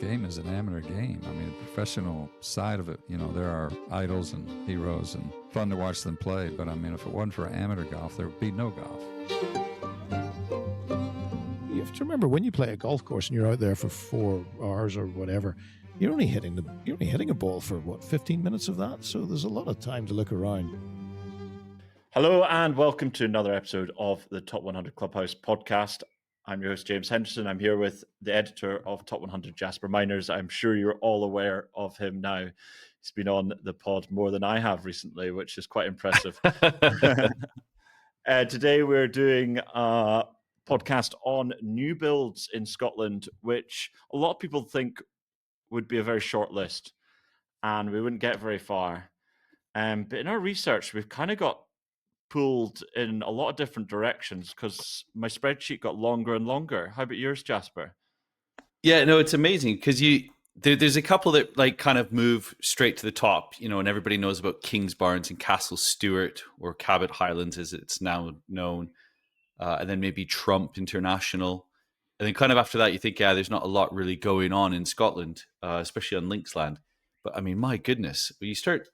game is an amateur game. I mean, the professional side of it, there are idols and heroes and fun to watch them play. But I mean, if it wasn't for amateur golf, there would be no golf. You have to remember, when you play a golf course and you're out there for 4 hours or whatever, you're only hitting a ball for 15 minutes of that. So there's a lot of time to look around. Hello and welcome to another episode of the Top 100 Clubhouse podcast. I'm your host, James Henderson. I'm here with the editor of Top 100, Jasper Miners. I'm sure you're all aware of him now. He's been on the pod more than I have recently, which is quite impressive. Today we're doing a podcast on new builds in Scotland, which a lot of people think would be a very short list and we wouldn't get very far. But in our research, we've kind of got pulled in a lot of different directions because my spreadsheet got longer and longer. How about yours, Jasper? Yeah, no, it's amazing because there's a couple that like kind of move straight to the top, and everybody knows about Kingsbarns and Castle Stewart, or Cabar Highlands as it's now known, and then maybe Trump International, and then kind of after that you think, yeah, there's not a lot really going on in Scotland, especially on Linksland. But I mean, my goodness, you start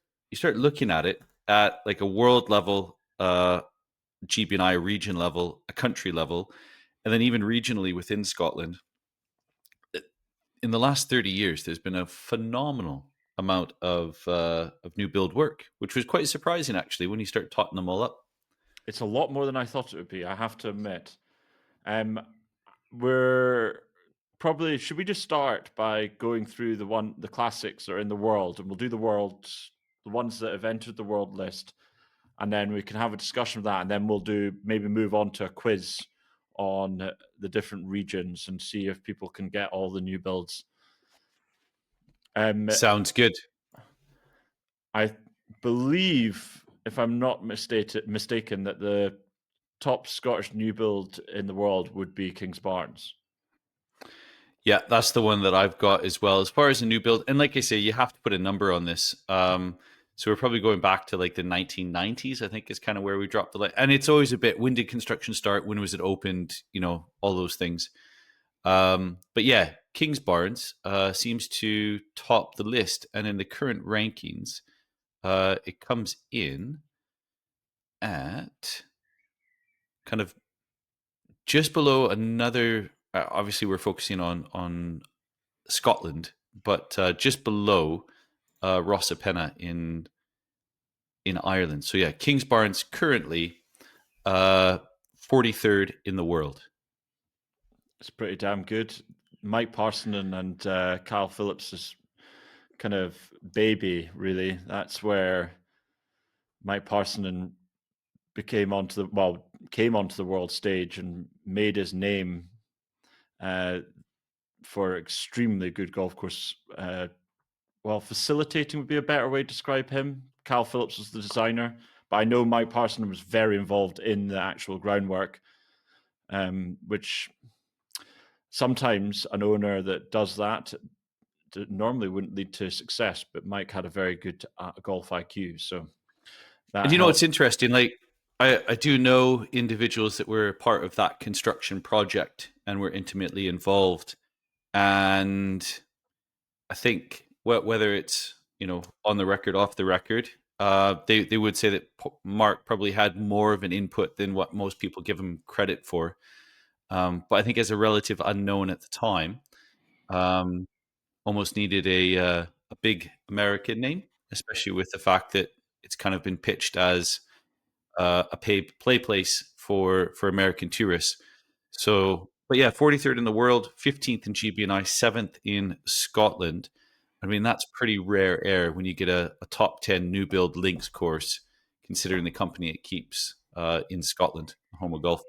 looking at it at like a world level, GB&I region level, a country level, and then even regionally within Scotland. In the last 30 years, there's been a phenomenal amount of new build work, which was quite surprising actually when you start totting them all up. It's a lot more than I thought it would be, I have to admit. We're probably, should we just start by going through the classics that are in the world, and we'll do the ones that have entered the world list, and then we can have a discussion of that, and then we'll maybe move on to a quiz on the different regions and see if people can get all the new builds. Sounds good. I believe, if I'm not mistaken, that the top Scottish new build in the world would be Kingsbarns. Yeah, that's the one that I've got as well. As far as a new build, and like I say, you have to put a number on this. So we're probably going back to like the 1990s, I think, is kind of where we dropped the line. And it's always a bit, when did construction start? When was it opened? All those things. But yeah, Kingsbarns seems to top the list. And in the current rankings, it comes in at kind of just below another. Obviously, we're focusing on Scotland, but just below Rosapenna in Ireland. So yeah, Kingsbarns currently 43rd in the world. It's pretty damn good. Mike Parsonen and Kyle Phillips' kind of baby, really. That's where Mike Parsonen came onto the world stage and made his name for extremely good golf course. Facilitating would be a better way to describe him. Cal Phillips was the designer, but I know Mike Parsonen was very involved in the actual groundwork, which sometimes an owner that does that normally wouldn't lead to success, but Mike had a very good golf IQ. So, and what's interesting, like I do know individuals that were part of that construction project and were intimately involved, and I think whether it's on the record, off the record, they would say that Mark probably had more of an input than what most people give him credit for. But I think as a relative unknown at the time, almost needed a big American name, especially with the fact that it's kind of been pitched as a play place for American tourists. So, but yeah, 43rd in the world, 15th in GB&I, 7th in Scotland. I mean, that's pretty rare air when you get a top 10 new build links course, considering the company it keeps in Scotland, home of golf.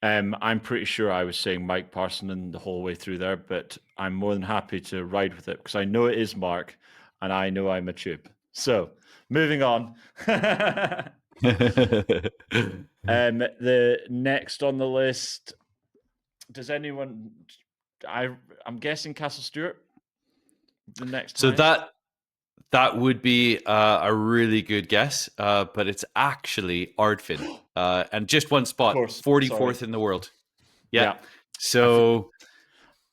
I'm pretty sure I was saying Mike Parsonen the whole way through there, but I'm more than happy to ride with it because I know it is Mark and I know I'm a tube. So, moving on. The next on the list, does anyone... I'm guessing Castle Stewart? The next so highest? that would be a really good guess, but it's actually Ardfin, and just one spot, 44th in the world. Yeah. So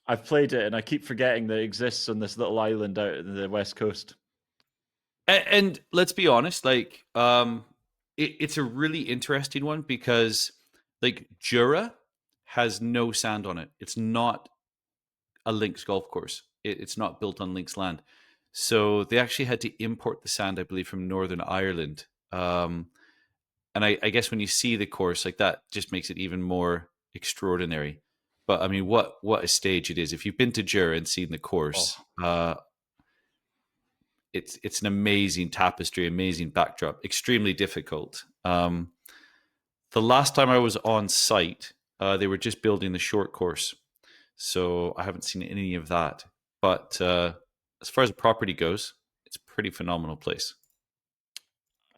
I've played it, and I keep forgetting that it exists on this little island out in the west coast. And let's be honest, like it's a really interesting one because like Jura has no sand on it. It's not a links golf course. It's not built on links land. So they actually had to import the sand, I believe, from Northern Ireland. And I guess when you see the course like that, just makes it even more extraordinary. But I mean, what a stage it is! If you've been to Jura and seen the course, it's an amazing tapestry, amazing backdrop, extremely difficult. The last time I was on site, they were just building the short course, so I haven't seen any of that. But as far as the property goes, it's a pretty phenomenal place.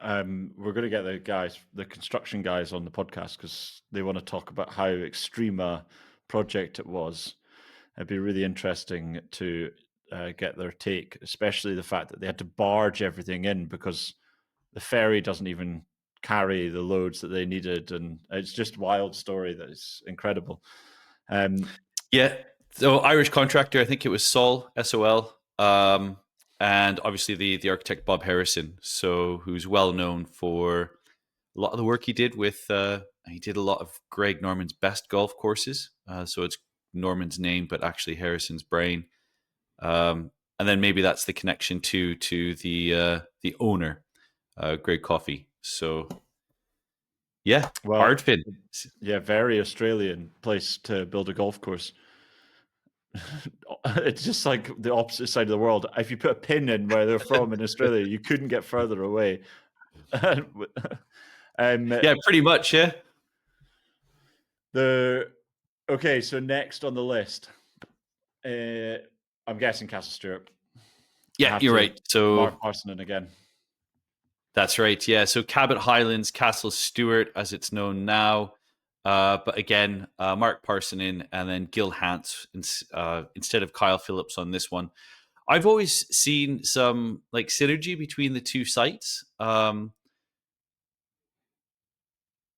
We're going to get the construction guys on the podcast because they want to talk about how extreme a project it was. It'd be really interesting to get their take, especially the fact that they had to barge everything in because the ferry doesn't even carry the loads that they needed. And it's just a wild story that is incredible. Yeah. So Irish contractor, I think it was Sol, SOL. And obviously the architect Bob Harrison, so who's well known for a lot of the work he did with. He did a lot of Greg Norman's best golf courses. So it's Norman's name, but actually Harrison's brain. And then maybe that's the connection to the owner, Greg Coffey. So yeah, Well, Ardfin. Yeah, very Australian place to build a golf course. It's just like the opposite side of the world. If you put a pin in where they're from in Australia, you couldn't get further away. Yeah, pretty much. Yeah. Okay, so next on the list, I'm guessing Castle Stuart. Yeah, you're right. So Mark Parsonen again. That's right. Yeah. So Cabar Highlands, Castle Stuart, as it's known now. But again, Mark Parsonen and then Gil Hance instead of Kyle Phillips on this one. I've always seen some like synergy between the two sites. I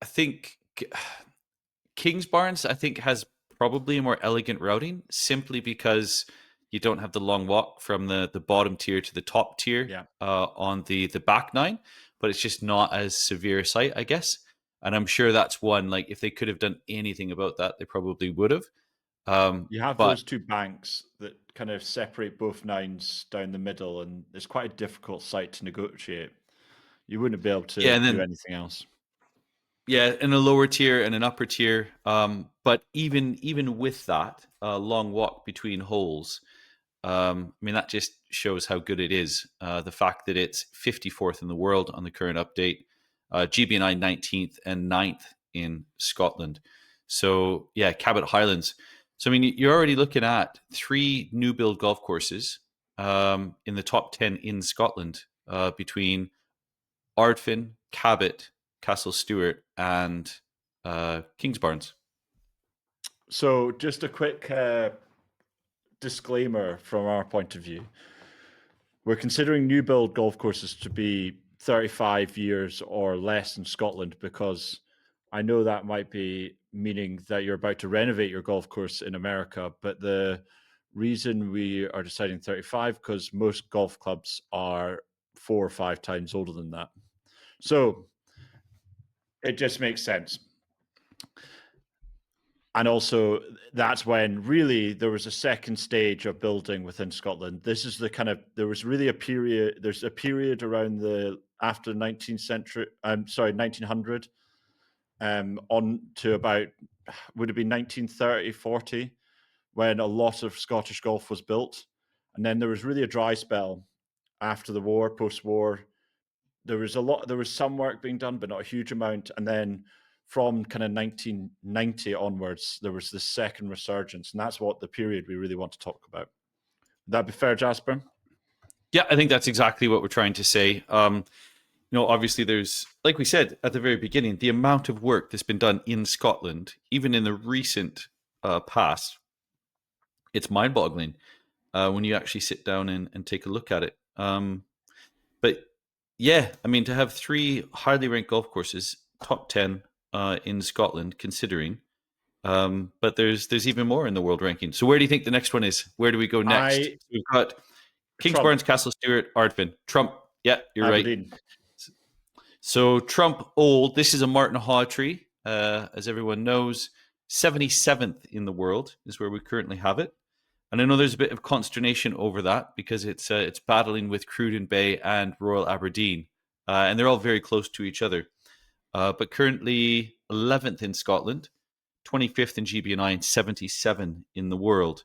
think Kingsbarns, I think, has probably a more elegant routing simply because you don't have the long walk from the bottom tier to the top tier on the back nine, but it's just not as severe a site, I guess. And I'm sure that's one, like, if they could have done anything about that, they probably would have. You have those two banks that kind of separate both nines down the middle, and it's quite a difficult site to negotiate. You wouldn't be able to do anything else. Yeah, in a lower tier and an upper tier. But even with that long walk between holes, I mean, that just shows how good it is. The fact that it's 54th in the world on the current update, GBNI 19th and 9th in Scotland. So, yeah, Cabot Highlands. So, I mean, you're already looking at 3 new build golf courses in the top 10 in Scotland between Ardfin, Cabot, Castle Stuart, and Kingsbarns. So, just a quick disclaimer from our point of view. We're considering new build golf courses to be 35 years or less in Scotland because I know that might be meaning that you're about to renovate your golf course in America, but the reason we are deciding 35 because most golf clubs are 4 or 5 times older than that. So it just makes sense. And also, that's when really there was a second stage of building within Scotland. This is the kind of, there was really a period, there's a period around the, after 19th century, 1900, on to about, would have been 1930, 40, when a lot of Scottish golf was built. And then there was really a dry spell after the war, post-war. There was some work being done, but not a huge amount. And then from kind of 1990 onwards, there was this second resurgence, and that's what the period we really want to talk about. Would that be fair, Jasper? Yeah, I think that's exactly what we're trying to say. Obviously there's, like we said at the very beginning, the amount of work that's been done in Scotland, even in the recent past, it's mind-boggling when you actually sit down and take a look at it. But yeah, I mean, to have 3 highly ranked golf courses, top 10 in Scotland, considering, But there's even more in the world ranking. So where do you think the next one is? Where do we go next? We've got Kingsbarns, Castle, Stuart, Ardfin, Trump. Yeah, you're Aberdeen. right. So Trump Old. This is a Machrihanish, as everyone knows. 77th in the world is where we currently have it. And I know there's a bit of consternation over that because it's battling with Cruden Bay and Royal Aberdeen, and they're all very close to each other. But currently 11th in Scotland, 25th in GBNI, and 77 in the world.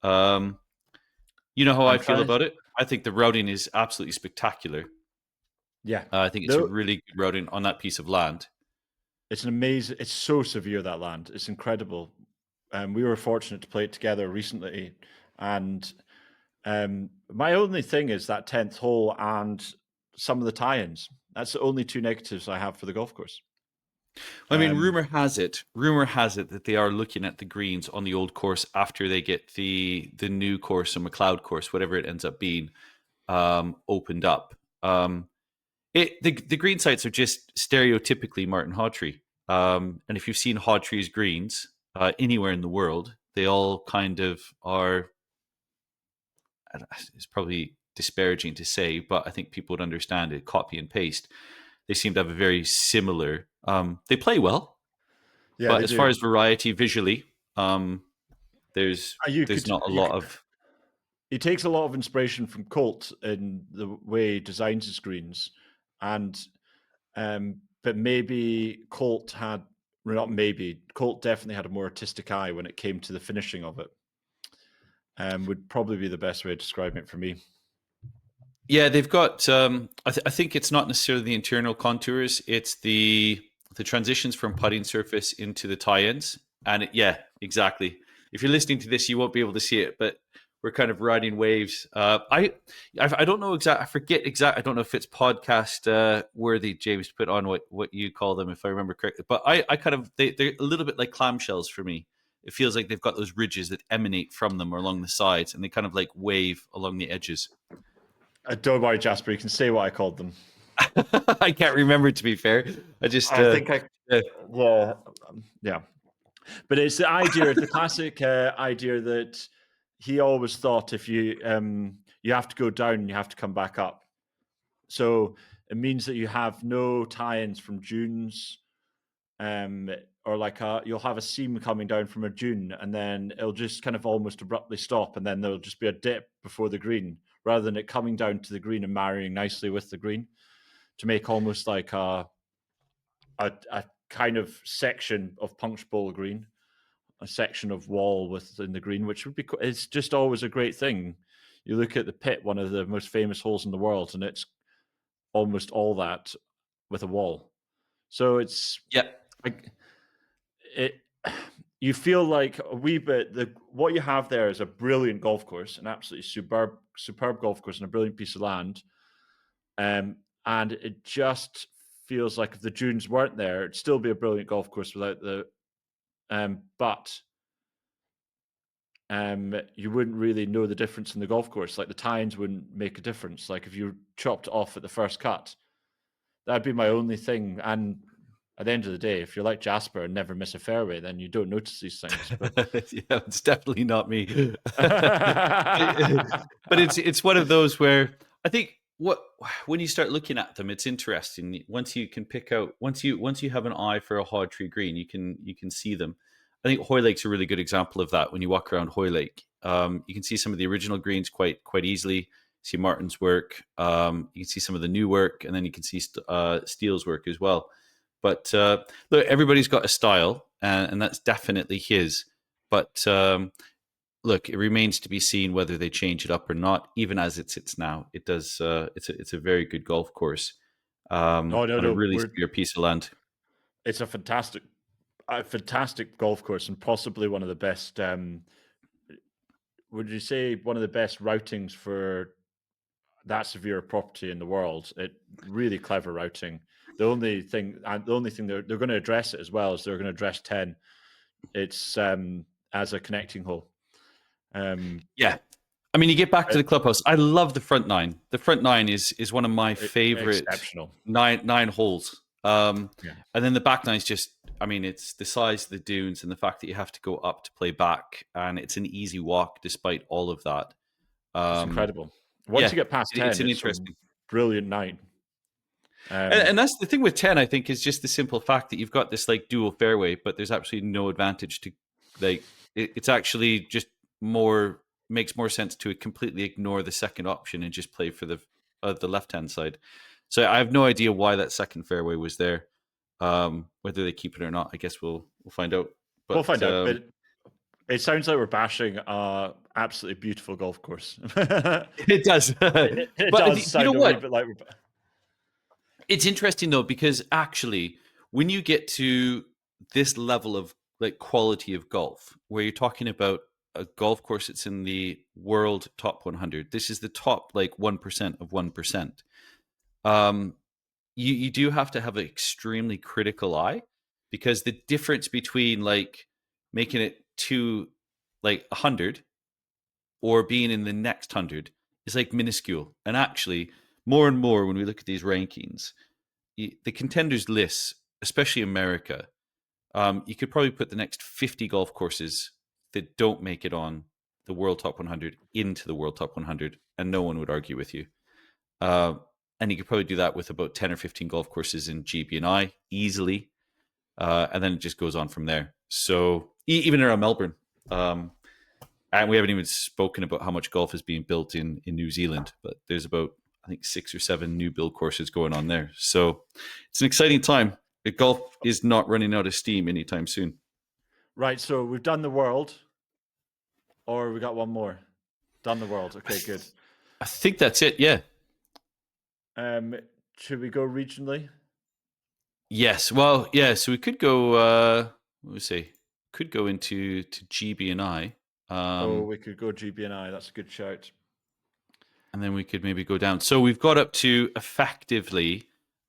You know how I feel about it? I think the routing is absolutely spectacular. Yeah. I think it's a really good routing on that piece of land. It's an amazing, it's so severe, that land. It's incredible. We were fortunate to play it together recently. And my only thing is that 10th hole and some of the tie-ins. That's the only two negatives I have for the golf course. I mean, rumor has it that they are looking at the greens on the old course after they get the new course or McLeod course, whatever it ends up being, opened up. The green sites are just stereotypically Martin Hawtree. And if you've seen Hawtree's greens anywhere in the world, they all kind of are. It's probably disparaging to say, but I think people would understand it. Copy and paste. They seem to have a very similar. They play well, but as far as variety visually, there's not a lot of. He takes a lot of inspiration from Colt in the way he designs his greens, and but maybe Colt had, well, not maybe, Colt definitely had a more artistic eye when it came to the finishing of it. Would probably be the best way of describing it for me. Yeah, they've got. I think it's not necessarily the internal contours; it's the transitions from putting surface into the tie-ins. And yeah, exactly. If you're listening to this, you won't be able to see it, but we're kind of riding waves. I don't know exactly. I forget exactly. I don't know if it's podcast worthy, James, to put on what you call them, if I remember correctly. But I kind of they're a little bit like clamshells for me. It feels like they've got those ridges that emanate from them or along the sides, and they kind of like wave along the edges. Don't worry, Jasper. You can say what I called them. I can't remember, to be fair. I think yeah. But it's the idea, the classic idea that he always thought if you have to go down, you have to come back up. So it means that you have no tie-ins from dunes, or like you'll have a seam coming down from a dune, and then it'll just kind of almost abruptly stop, and then there'll just be a dip before the green, rather than it coming down to the green and marrying nicely with the green to make almost like a kind of section of punch bowl green, a section of wall within the green, which would be, it's just always a great thing. You look at the Pit, one of the most famous holes in the world, and it's almost all that with a wall. So it's you feel like a wee bit. What you have there is a brilliant golf course, an absolutely superb golf course, and a brilliant piece of land. And it just feels like if the dunes weren't there, it'd still be a brilliant golf course without the. But you wouldn't really know the difference in the golf course. Like the tines wouldn't make a difference. Like if you chopped off at the first cut, that'd be my only thing. And at the end of the day, if you're like Jasper and never miss a fairway, then you don't notice these things. But... yeah, it's definitely not me. But it's one of those where I think when you start looking at them, it's interesting. Once you can pick out, once you have an eye for a Hawtree green, you can see them. I think Hoylake's a really good example of that. When you walk around Hoylake, you can see some of the original greens quite easily. See Martin's work, you can see some of the new work, and then you can see Steele's work as well. But look, everybody's got a style, and that's definitely his. But look, it remains to be seen whether they change it up or not. Even as it sits now, it does. It's a very good golf course. On a really severe piece of land. It's a fantastic golf course, and possibly one of the best. Would you say one of the best routings for that severe property in the world? It really clever routing. The only thing they're going to address it as well is they're going to address 10. It's as a connecting hole. Yeah, I mean, you get back to the clubhouse. I love the front nine. The front nine is one of my favorite exceptional nine holes. And then the back nine is just I mean, it's the size of the dunes and the fact that you have to go up to play back, and it's an easy walk despite all of that. It's incredible. Yeah, Once you get past 10, it's an a interesting. brilliant night. And that's the thing with 10, I think, is just the simple fact that you've got this like dual fairway, but there's absolutely no advantage to like it's actually just makes more sense to completely ignore the second option and just play for the left hand side. So I have no idea why that second fairway was there. Whether they keep it or not, I guess we'll find out. But, we'll find out. But it sounds like we're bashing absolutely beautiful golf course. It does. It does sound a wee bit like we're. It's interesting though, because actually, when you get to this level of like quality of golf, where you're talking about a golf course that's in the world top 100, this is the top like 1% of 1%. You do have to have an extremely critical eye, because the difference between like making it to like 100 or being in the next 100 is like minuscule. And actually, more and more when we look at these rankings, the contenders lists, especially America, you could probably put the next 50 golf courses that don't make it on the world top 100 into the world top 100, and no one would argue with you. And you could probably do that with about 10 or 15 golf courses in GB&I easily. And then it just goes on from there. So even around Melbourne, and we haven't even spoken about how much golf is being built in New Zealand, but there's about, I think, 6 or 7 new build courses going on there. So it's an exciting time. The golf is not running out of steam anytime soon. Right, so we've done the world, or we got one more? Done the world. Okay, good. I think that's it, yeah. Should we go regionally? Yes. Well, yeah, so we could go, what would we say? Could go into GB&I. We could go GB&I. That's a good shout. And then we could maybe go down. So we've got up to effectively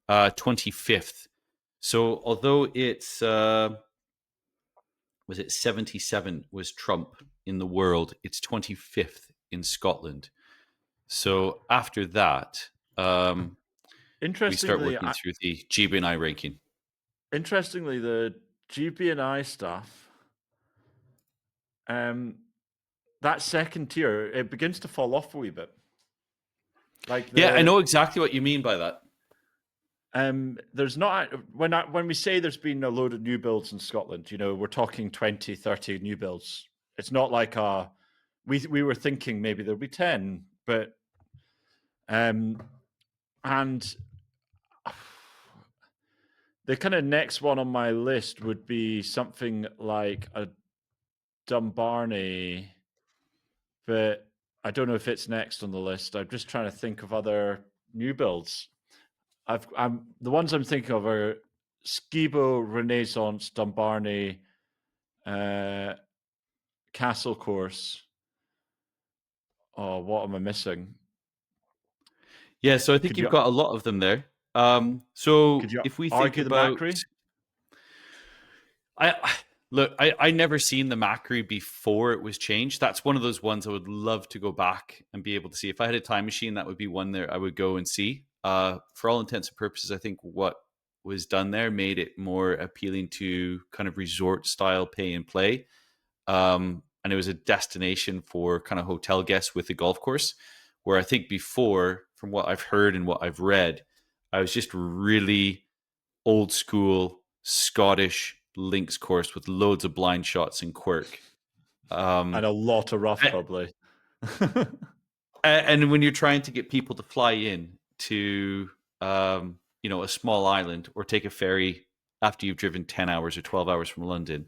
25th. So although it's, was it 77 was Trump in the world, it's 25th in Scotland. So after that, we start working through the GB&I ranking. Interestingly, the GB&I stuff, that second tier, it begins to fall off a wee bit. Yeah, I know exactly what you mean by that. There's not, when we say there's been a load of new builds in Scotland, we're talking 20, 30 new builds. It's not like we were thinking maybe there'll be 10, but and the kind of next one on my list would be something like a Dumbarney, but I don't know if it's next on the list. I'm just trying to think of other new builds. The ones I'm thinking of are Skibo, Renaissance, Dumbarney, Castle Course. Oh, what am I missing? Yeah, so I think you've got a lot of them there. So if we think about the Machrihanish, I never seen the Machrie before it was changed. That's one of those ones I would love to go back and be able to see. If I had a time machine, that would be one there I would go and see. For all intents and purposes, I think what was done there made it more appealing to kind of resort style pay and play. And it was a destination for kind of hotel guests with the golf course, where I think before, from what I've heard and what I've read, I was just really old school Scottish links course with loads of blind shots and quirk. And a lot of rough, probably. And when you're trying to get people to fly in to, a small island or take a ferry after you've driven 10 hours or 12 hours from London,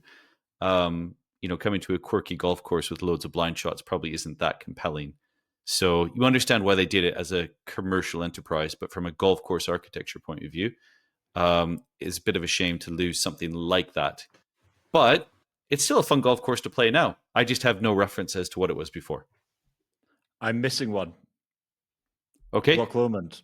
coming to a quirky golf course with loads of blind shots probably isn't that compelling. So you understand why they did it as a commercial enterprise, but from a golf course architecture point of view, it's a bit of a shame to lose something like that. But it's still a fun golf course to play now. I just have no reference as to what it was before. I'm missing one. Okay. Loch Lomond.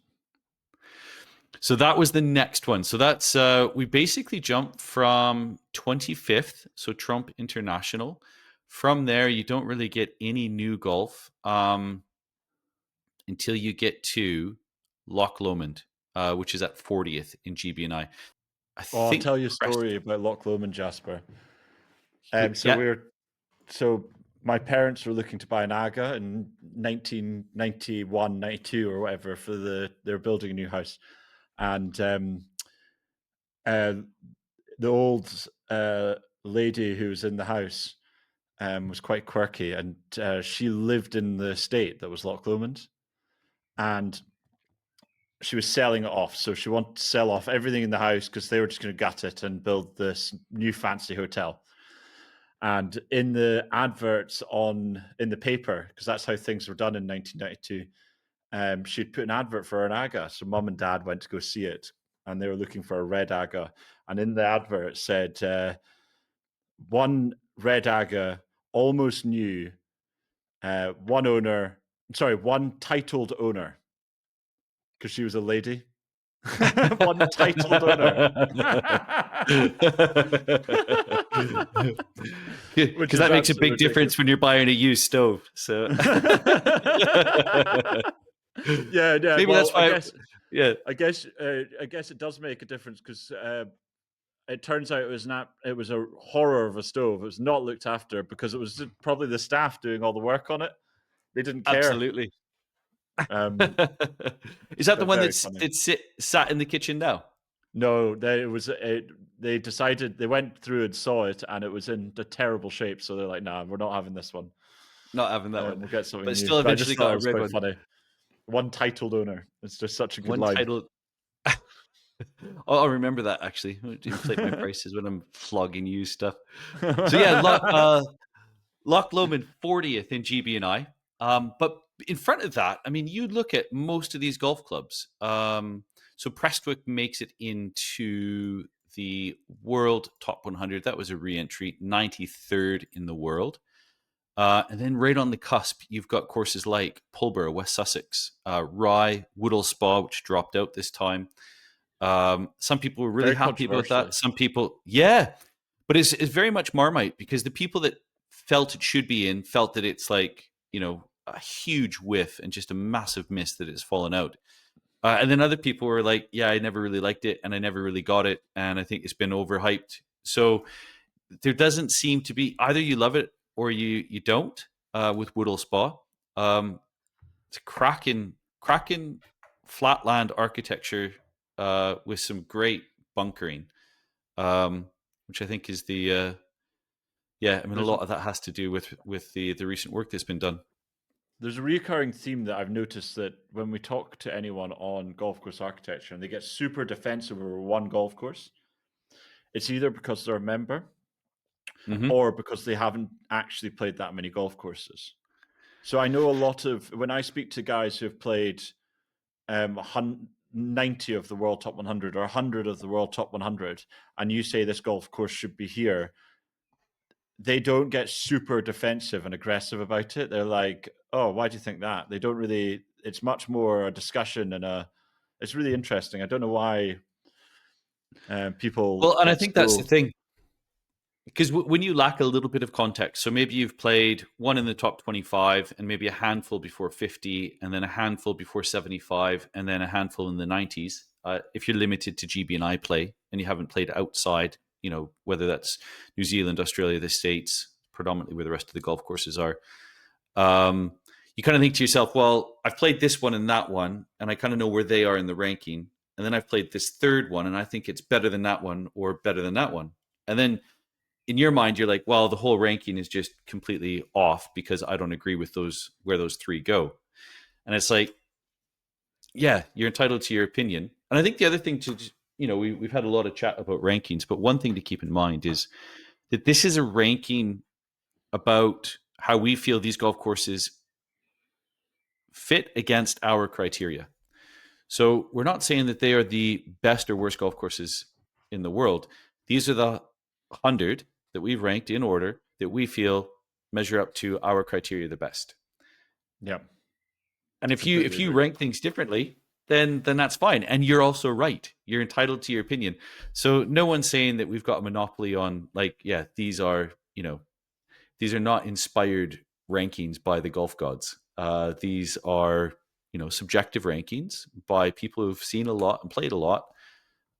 So that was the next one. So that's we basically jumped from 25th, so Trump International. From there, you don't really get any new golf until you get to Loch Lomond, which is at 40th in GB&I. I I'll think tell you a story about Loch Lomond, Jasper. So my parents were looking to buy an Aga in 1991, 92 or whatever they're building a new house. And the old lady who was in the house was quite quirky, and she lived in the estate that was Loch Lomond. And she was selling it off. So she wanted to sell off everything in the house because they were just going to gut it and build this new fancy hotel. And in the adverts in the paper, because that's how things were done in 1992, she'd put an advert for an Aga. So mum and dad went to go see it, and they were looking for a red Aga. And in the advert it said, one red Aga, almost new, one titled owner, because she was a lady. One titled owner. Because that makes a big difference when you're buying a used stove. So yeah. Maybe that's why. I guess it does make a difference because it turns out it was a horror of a stove. It was not looked after because it was probably the staff doing all the work on it. They didn't care. Absolutely. Is that the one that sat in the kitchen now? No, they decided, they went through and saw it, and it was in a terrible shape. So they're like, "Nah, we're not having this one. Not having that one. We'll get something but new." Still, eventually got a red one. Funny. One titled owner. It's just such a good line. Titled. I'll remember that actually. Inflate my prices when I'm flogging used stuff. So yeah, Loch Lomond 40th in GB&I. But in front of that, I mean, you look at most of these golf clubs. So Prestwick makes it into the World Top 100. That was a re-entry, 93rd in the world. And then right on the cusp, you've got courses like Pulborough, West Sussex, Rye, Woodall Spa, which dropped out this time. Some people were really happy about that. Some people, but it's very much Marmite, because the people that felt it should be in felt that it's like, a huge whiff and just a massive miss that it's fallen out. And then other people were like, I never really liked it and I never really got it. And I think it's been overhyped. So there doesn't seem to be, either you love it or you don't, with Woodall Spa. It's a cracking flatland architecture with some great bunkering, which I think is a lot of that has to do with the recent work that's been done. There's a recurring theme that I've noticed, that when we talk to anyone on golf course architecture and they get super defensive over one golf course, it's either because they're a member or because they haven't actually played that many golf courses. So I know when I speak to guys who have played 90 of the World Top 100 or 100 of the World Top 100, and you say this golf course should be here, they don't get super defensive and aggressive about it. They're like, "Oh, why do you think that?" They don't really. It's much more a discussion it's really interesting. I don't know why people. Well, and I think that's the thing, because when you lack a little bit of context, so maybe you've played one in the top 25 and maybe a handful before 50, and then a handful before 75, and then a handful in the 90s. If you're limited to GB&I play and you haven't played outside, whether that's New Zealand, Australia, the States, predominantly where the rest of the golf courses are, you kind of think to yourself, well, I've played this one and that one, and I kind of know where they are in the ranking. And then I've played this third one, and I think it's better than that one or better than that one. And then in your mind, you're like, well, the whole ranking is just completely off because I don't agree with where those three go. And it's like, yeah, you're entitled to your opinion. And I think the other thing we've had a lot of chat about rankings, but one thing to keep in mind is that this is a ranking about how we feel these golf courses fit against our criteria. So we're not saying that they are the best or worst golf courses in the world. These are the 100 that we've ranked in order that we feel measure up to our criteria the best. Yeah. And if you rank things differently, then that's fine. And you're also right. You're entitled to your opinion. So no one's saying that we've got a monopoly on, these are not inspired rankings by the golf gods. These are, subjective rankings by people who've seen a lot and played a lot.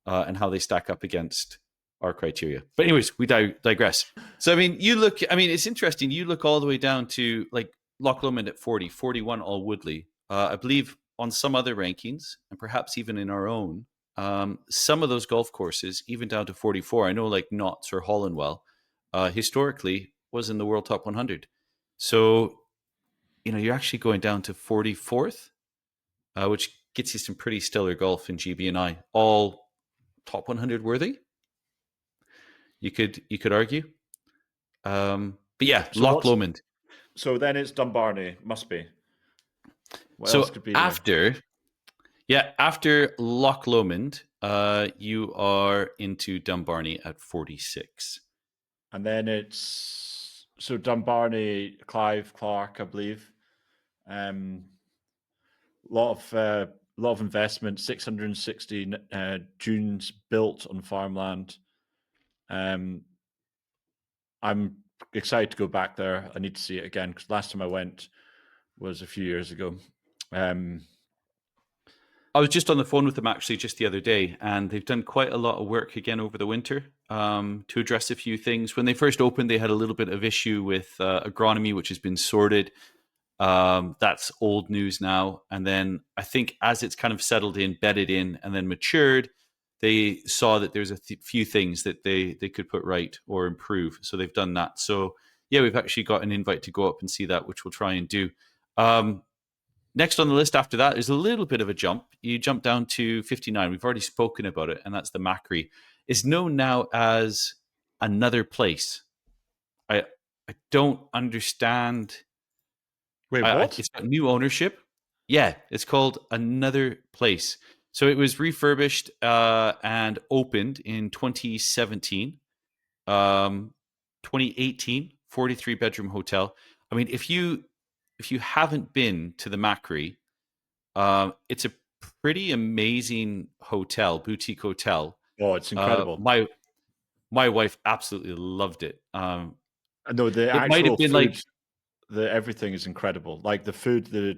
and how they stack up against our criteria. But anyways, we digress. So, I mean, it's interesting. You look all the way down to like Loch Lomond at 40, 41 all Woodley. I believe on some other rankings, and perhaps even in our own, some of those golf courses, even down to 44, I know like Notts or Hollandwell, historically was in the World Top 100. So, you're actually going down to 44th, which gets you some pretty stellar golf in GB&I, all top 100 worthy. You could argue. But yeah, Loch Lomond. So then it's Dumbarney, must be. What else could be after Loch Lomond, you are into Dumbarney at 46. And then it's Dumbarney, Clive, Clark, I believe. Lot of investment, 660 dunes built on farmland. I'm excited to go back there. I need to see it again because last time I went was a few years ago. I was just on the phone with them actually just the other day, and they've done quite a lot of work again over the winter to address a few things. When they first opened, they had a little bit of issue with agronomy, which has been sorted. That's old news now. And then I think as it's kind of settled in, bedded in, and then matured, they saw that there's a few things that they could put right or improve. So they've done that. So yeah, we've actually got an invite to go up and see that, which we'll try and do. Next on the list after that is a little bit of a jump. You jump down to 59. We've already spoken about it, and that's the Machrie. It's known now as Another Place. I don't understand. Wait, what? It's got new ownership. Yeah, it's called Another Place. So it was refurbished and opened in 2017. 2018, 43-bedroom hotel. I mean, if you haven't been to the Machrie, it's a pretty amazing hotel, boutique hotel. Oh, it's incredible. My wife absolutely loved it. No, the it actual might have been food, everything is incredible. Like the food, the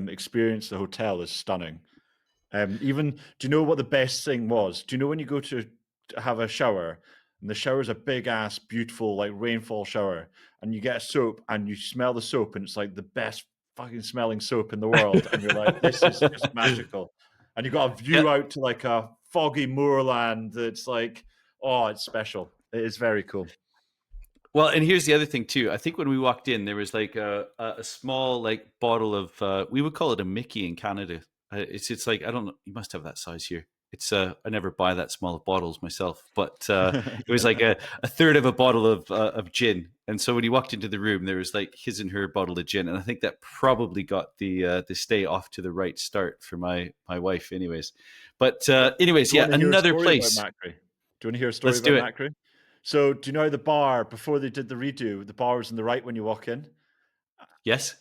experience, the hotel is stunning. Even, do you know what the best thing was? Do you know when you go to have a shower, and the shower is a big ass, beautiful, like rainfall shower, and you get a soap and you smell the soap, and it's like the best fucking smelling soap in the world, and you're like, this is just magical. And you've got a view out to like a foggy moorland that's like, oh, it's special. It is very cool. Well, and here's the other thing too. I think when we walked in, there was like a small like bottle of we would call it a Mickey in Canada. It's like, I don't know, you must have that size here. It's I never buy that small of bottles myself, but it was like a third of a bottle of gin. And so when you walked into the room, there was like his and her bottle of gin, and I think that probably got the stay off to the right start for my wife, anyways. But anyways, yeah, Another Place. Do you want to hear a story Let's about Machrie? So, do you know the bar before they did the redo? The bar was on the right when you walk in. Yes.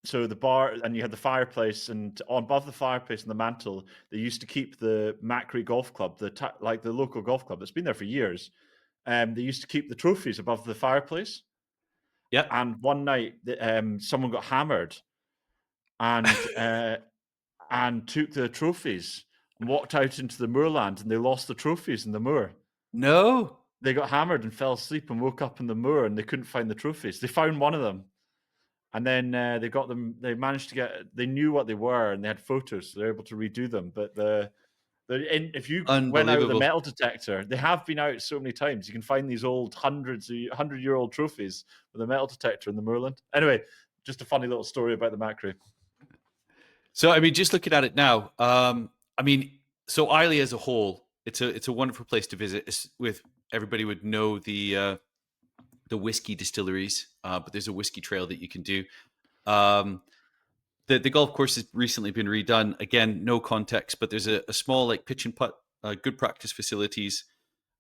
So the bar, and you had the fireplace, and above the fireplace and the mantle, they used to keep the Machrie Golf Club, like the local golf club that's been there for years. They used to keep the trophies above the fireplace. Yeah. And one night, someone got hammered, and and took the trophies and walked out into the moorland, and they lost the trophies in the moor. No. They got hammered and fell asleep and woke up in the moor, and they couldn't find the trophies. They found one of them. And then they got them. They managed to get. They knew what they were, and they had photos, so they're able to redo them. But if you went out with a metal detector, they have been out so many times. You can find these old 100-year-old trophies with a metal detector in the moorland. Anyway, just a funny little story about the Machrie. So I mean, just looking at it now, I mean, so Islay as a whole, it's a wonderful place to visit. With everybody would know the whiskey distilleries, but there's a whiskey trail that you can do. The golf course has recently been redone. Again, no context, but there's a small like pitch and putt, good practice facilities.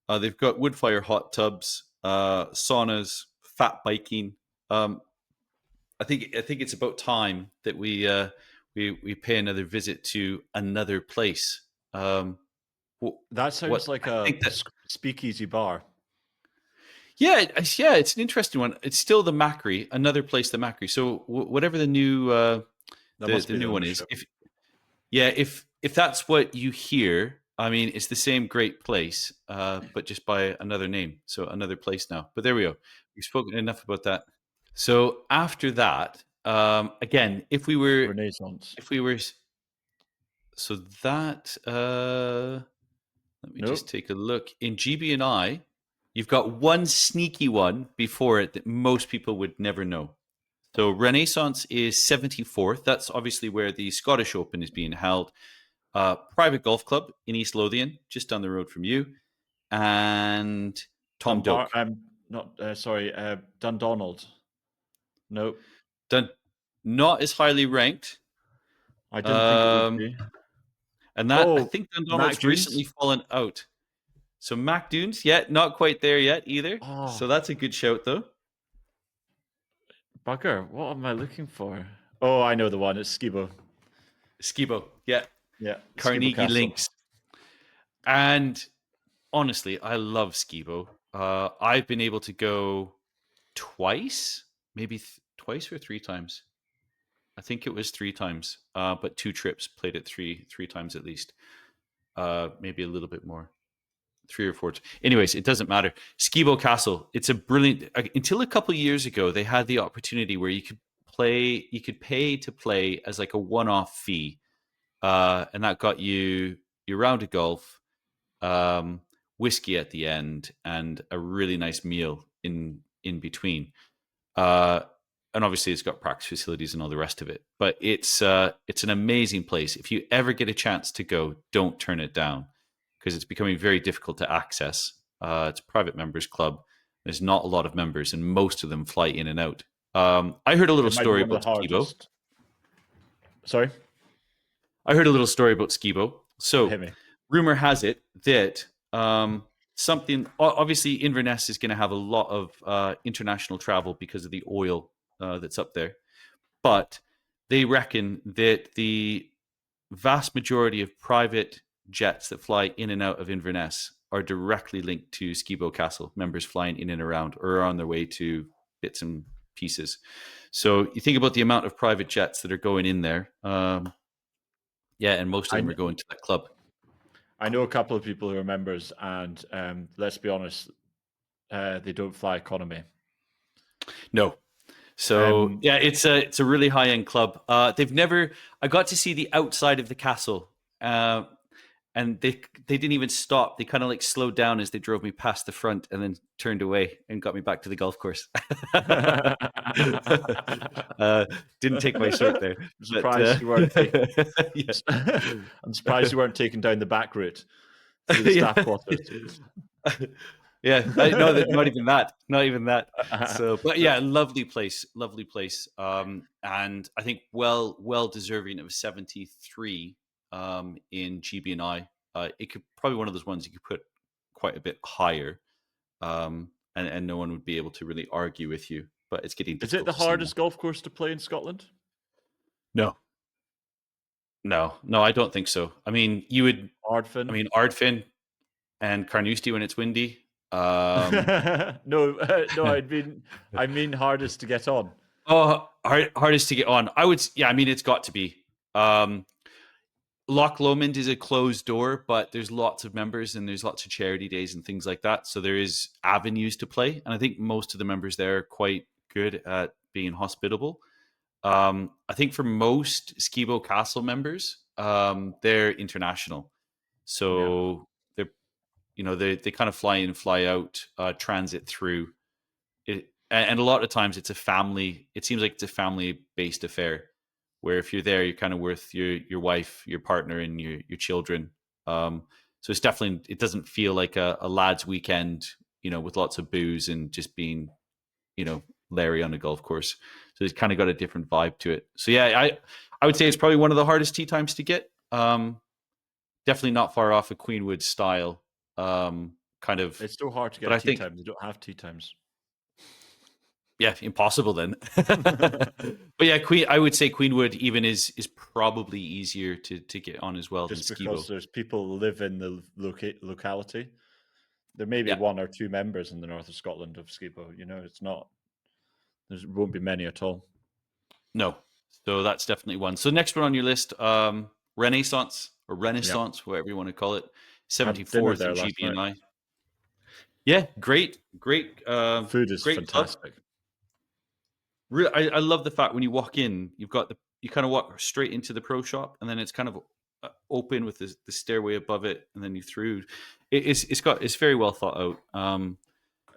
They've got wood fire hot tubs, saunas, fat biking. I think it's about time that we pay another visit to Another Place. That sounds like a speakeasy bar. Yeah, it's an interesting one. It's still the Machrie, Another Place, the Machrie. So whatever the new the new one is, if that's what you hear, I mean, it's the same great place, but just by another name. So another place now. But there we go. We've spoken enough about that. So after that, again, Renaissance. so that, let me Nope. just take a look. In GB&I, you've got one sneaky one before it that most people would never know. So Renaissance is 74th. That's obviously where the Scottish Open is being held. Private golf club in East Lothian, just down the road from you. And Tom Doak. Dundonald. Nope. Not as highly ranked. I didn't think it would be. And that, I think Dundonald's recently fallen out. So Mac Dunes, not quite there yet either. Oh. So that's a good shout, though. Bugger, what am I looking for? Oh, I know the one. It's Skibo. Skibo, yeah. Yeah. Carnegie Links. And honestly, I love Skibo. I've been able to go twice, maybe twice or three times. I think it was 3 times, but 2 trips, played it three times at least. Maybe a little bit more. 3 or 4. Anyways, it doesn't matter. Skibo Castle. It's a brilliant. Until a couple of years ago, they had the opportunity where you could pay to play as like a one-off fee, and that got you your round of golf, whiskey at the end, and a really nice meal in between. And obviously, it's got practice facilities and all the rest of it. But it's an amazing place. If you ever get a chance to go, don't turn it down, because it's becoming very difficult to access. It's a private members club. There's not a lot of members, and most of them fly in and out. I heard a little story about Skibo. Sorry? I heard a little story about Skibo. So, rumor has it that something, obviously, Inverness is going to have a lot of international travel because of the oil that's up there. But they reckon that the vast majority of private jets that fly in and out of Inverness are directly linked to Skibo Castle, members flying in and around or are on their way to bits and pieces. So you think about the amount of private jets that are going in there. And most of them are going to that club. I know a couple of people who are members, and let's be honest, they don't fly economy. No. So it's a really high end club. I got to see the outside of the castle, and they didn't even stop. They kind of like slowed down as they drove me past the front, and then turned away and got me back to the golf course. Didn't take my shirt there. Surprised you weren't. I'm surprised you weren't taken down the back route to the staff quarters. No, not even that. Not even that. So, but yeah, lovely place. And I think well deserving of 73 in GB&I. It could probably one of those ones you could put quite a bit higher, and no one would be able to really argue with you. But it's getting difficult. Is it the hardest golf course to play in Scotland? No, I don't think so. I mean, you would Ardfin and Carnoustie when it's windy. No, I mean hardest to get on. Oh, hardest to get on. It's got to be. Loch Lomond is a closed door, but there's lots of members and there's lots of charity days and things like that. So there is avenues to play. And I think most of the members there are quite good at being hospitable. I think for most Skibo Castle members, they're international. So they kind of fly in, fly out, transit through it. And a lot of times it seems like it's a family-based affair, where if you're there, you're kind of with your wife, your partner, and your children. So it's definitely, it doesn't feel like a lad's weekend, with lots of booze and just being, Larry on a golf course. So it's kind of got a different vibe to it. So yeah, I would say it's probably one of the hardest tee times to get. Definitely not far off a Queenwood style. Kind of. It's so hard to get tee times. They don't have tee times. Yeah, impossible then. But yeah, I would say Queenwood even is probably easier to get on as well. Just than because Skibo. There's people who live in the locality. There may be 1 or 2 members in the north of Scotland of Skibo. It's not. There won't be many at all. No. So that's definitely one. So next one on your list, Renaissance. or Renaissance, whatever you want to call it. Had dinner 74th there in last night. GB&I. Yeah, great. Food is Great club. fantastic. I love the fact when you walk in, you kind of walk straight into the pro shop, and then it's kind of open with the stairway above it, and then you through. It's very well thought out. And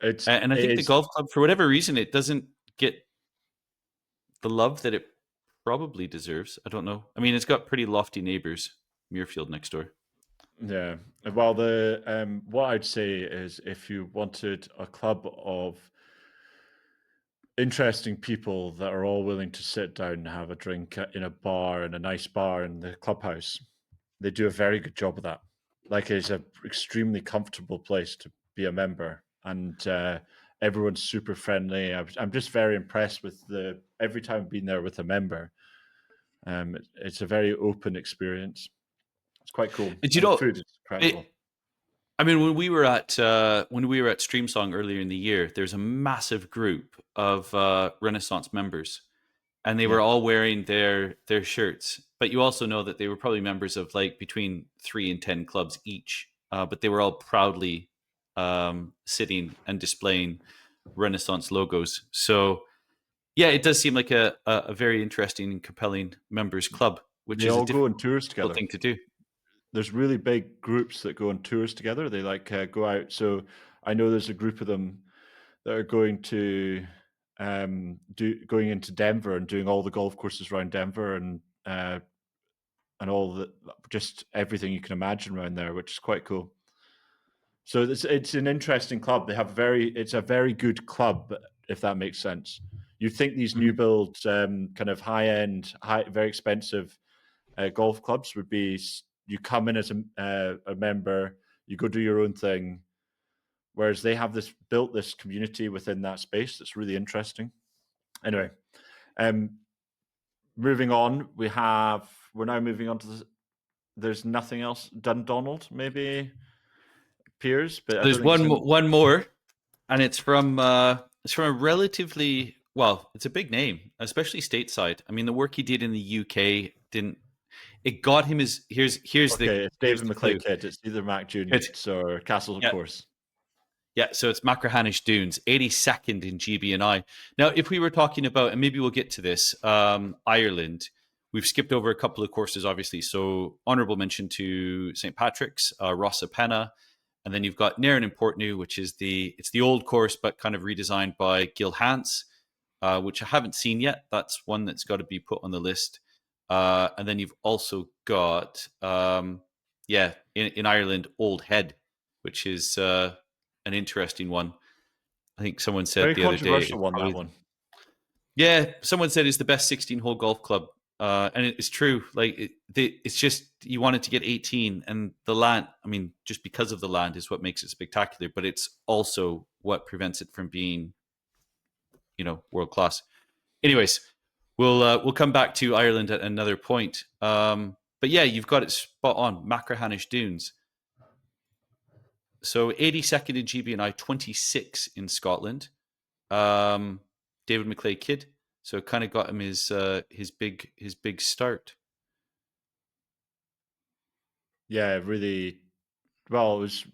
I think the golf club, for whatever reason, it doesn't get the love that it probably deserves. I don't know. I mean, it's got pretty lofty neighbors, Muirfield next door. Yeah. Well, the what I'd say is if you wanted a club of interesting people that are all willing to sit down and have a drink in a bar, in a nice bar in the clubhouse, they do a very good job of that. Like, it's an extremely comfortable place to be a member, and everyone's super friendly. I'm just very impressed with every time I've been there with a member. It's a very open experience. It's quite cool. And you the know, food is incredible. I mean, when we were at Streamsong earlier in the year, there's a massive group of Renaissance members, and they were all wearing their shirts. But you also know that they were probably members of like between 3 and 10 clubs each. But they were all proudly sitting and displaying Renaissance logos. So yeah, it does seem like a very interesting and compelling members club, which They is all a go on difficult tours together. thing to do. There's really big groups that go on tours together. They like go out. So I know there's a group of them that are going to going into Denver and doing all the golf courses around Denver and all the just everything you can imagine around there, which is quite cool. So it's an interesting club. It's a very good club, if that makes sense. You'd think these new build kind of high end, very expensive golf clubs would be you come in as a member, you go do your own thing, whereas they have built this community within that space that's really interesting. Anyway, moving on, we're now moving on to there's nothing else. Dundonald, maybe Piers, but There's one more, and it's from a relatively it's a big name, especially stateside. I mean, the work he did in the UK didn't. It got him his here's it's David McClay Kid. It's either Mac Dunes or Castle Course. Yeah, so it's Machrihanish Dunes, 82nd in GB&I. Now, if we were talking about, and maybe we'll get to this, Ireland, we've skipped over a couple of courses, obviously. So honourable mention to St. Patrick's, Rosapenna, and then you've got Nairn and Portnew, which is it's the old course, but kind of redesigned by Gil Hans, which I haven't seen yet. That's one that's got to be put on the list. And then you've also got, in Ireland, Old Head, which is an interesting one. I think someone said very the other day. Very controversial one, that one. Yeah, someone said it's the best 16-hole golf club. And it's true. Like it's just you wanted to get 18, and the land. I mean, just because of the land is what makes it spectacular. But it's also what prevents it from being, world class. Anyways, we'll come back to Ireland at another point. But yeah, you've got it spot on. Machrihanish Dunes. So 82nd in GB&I, 26 in Scotland. David McClay Kid. So it kind of got him his big start. Yeah, really. Well, it was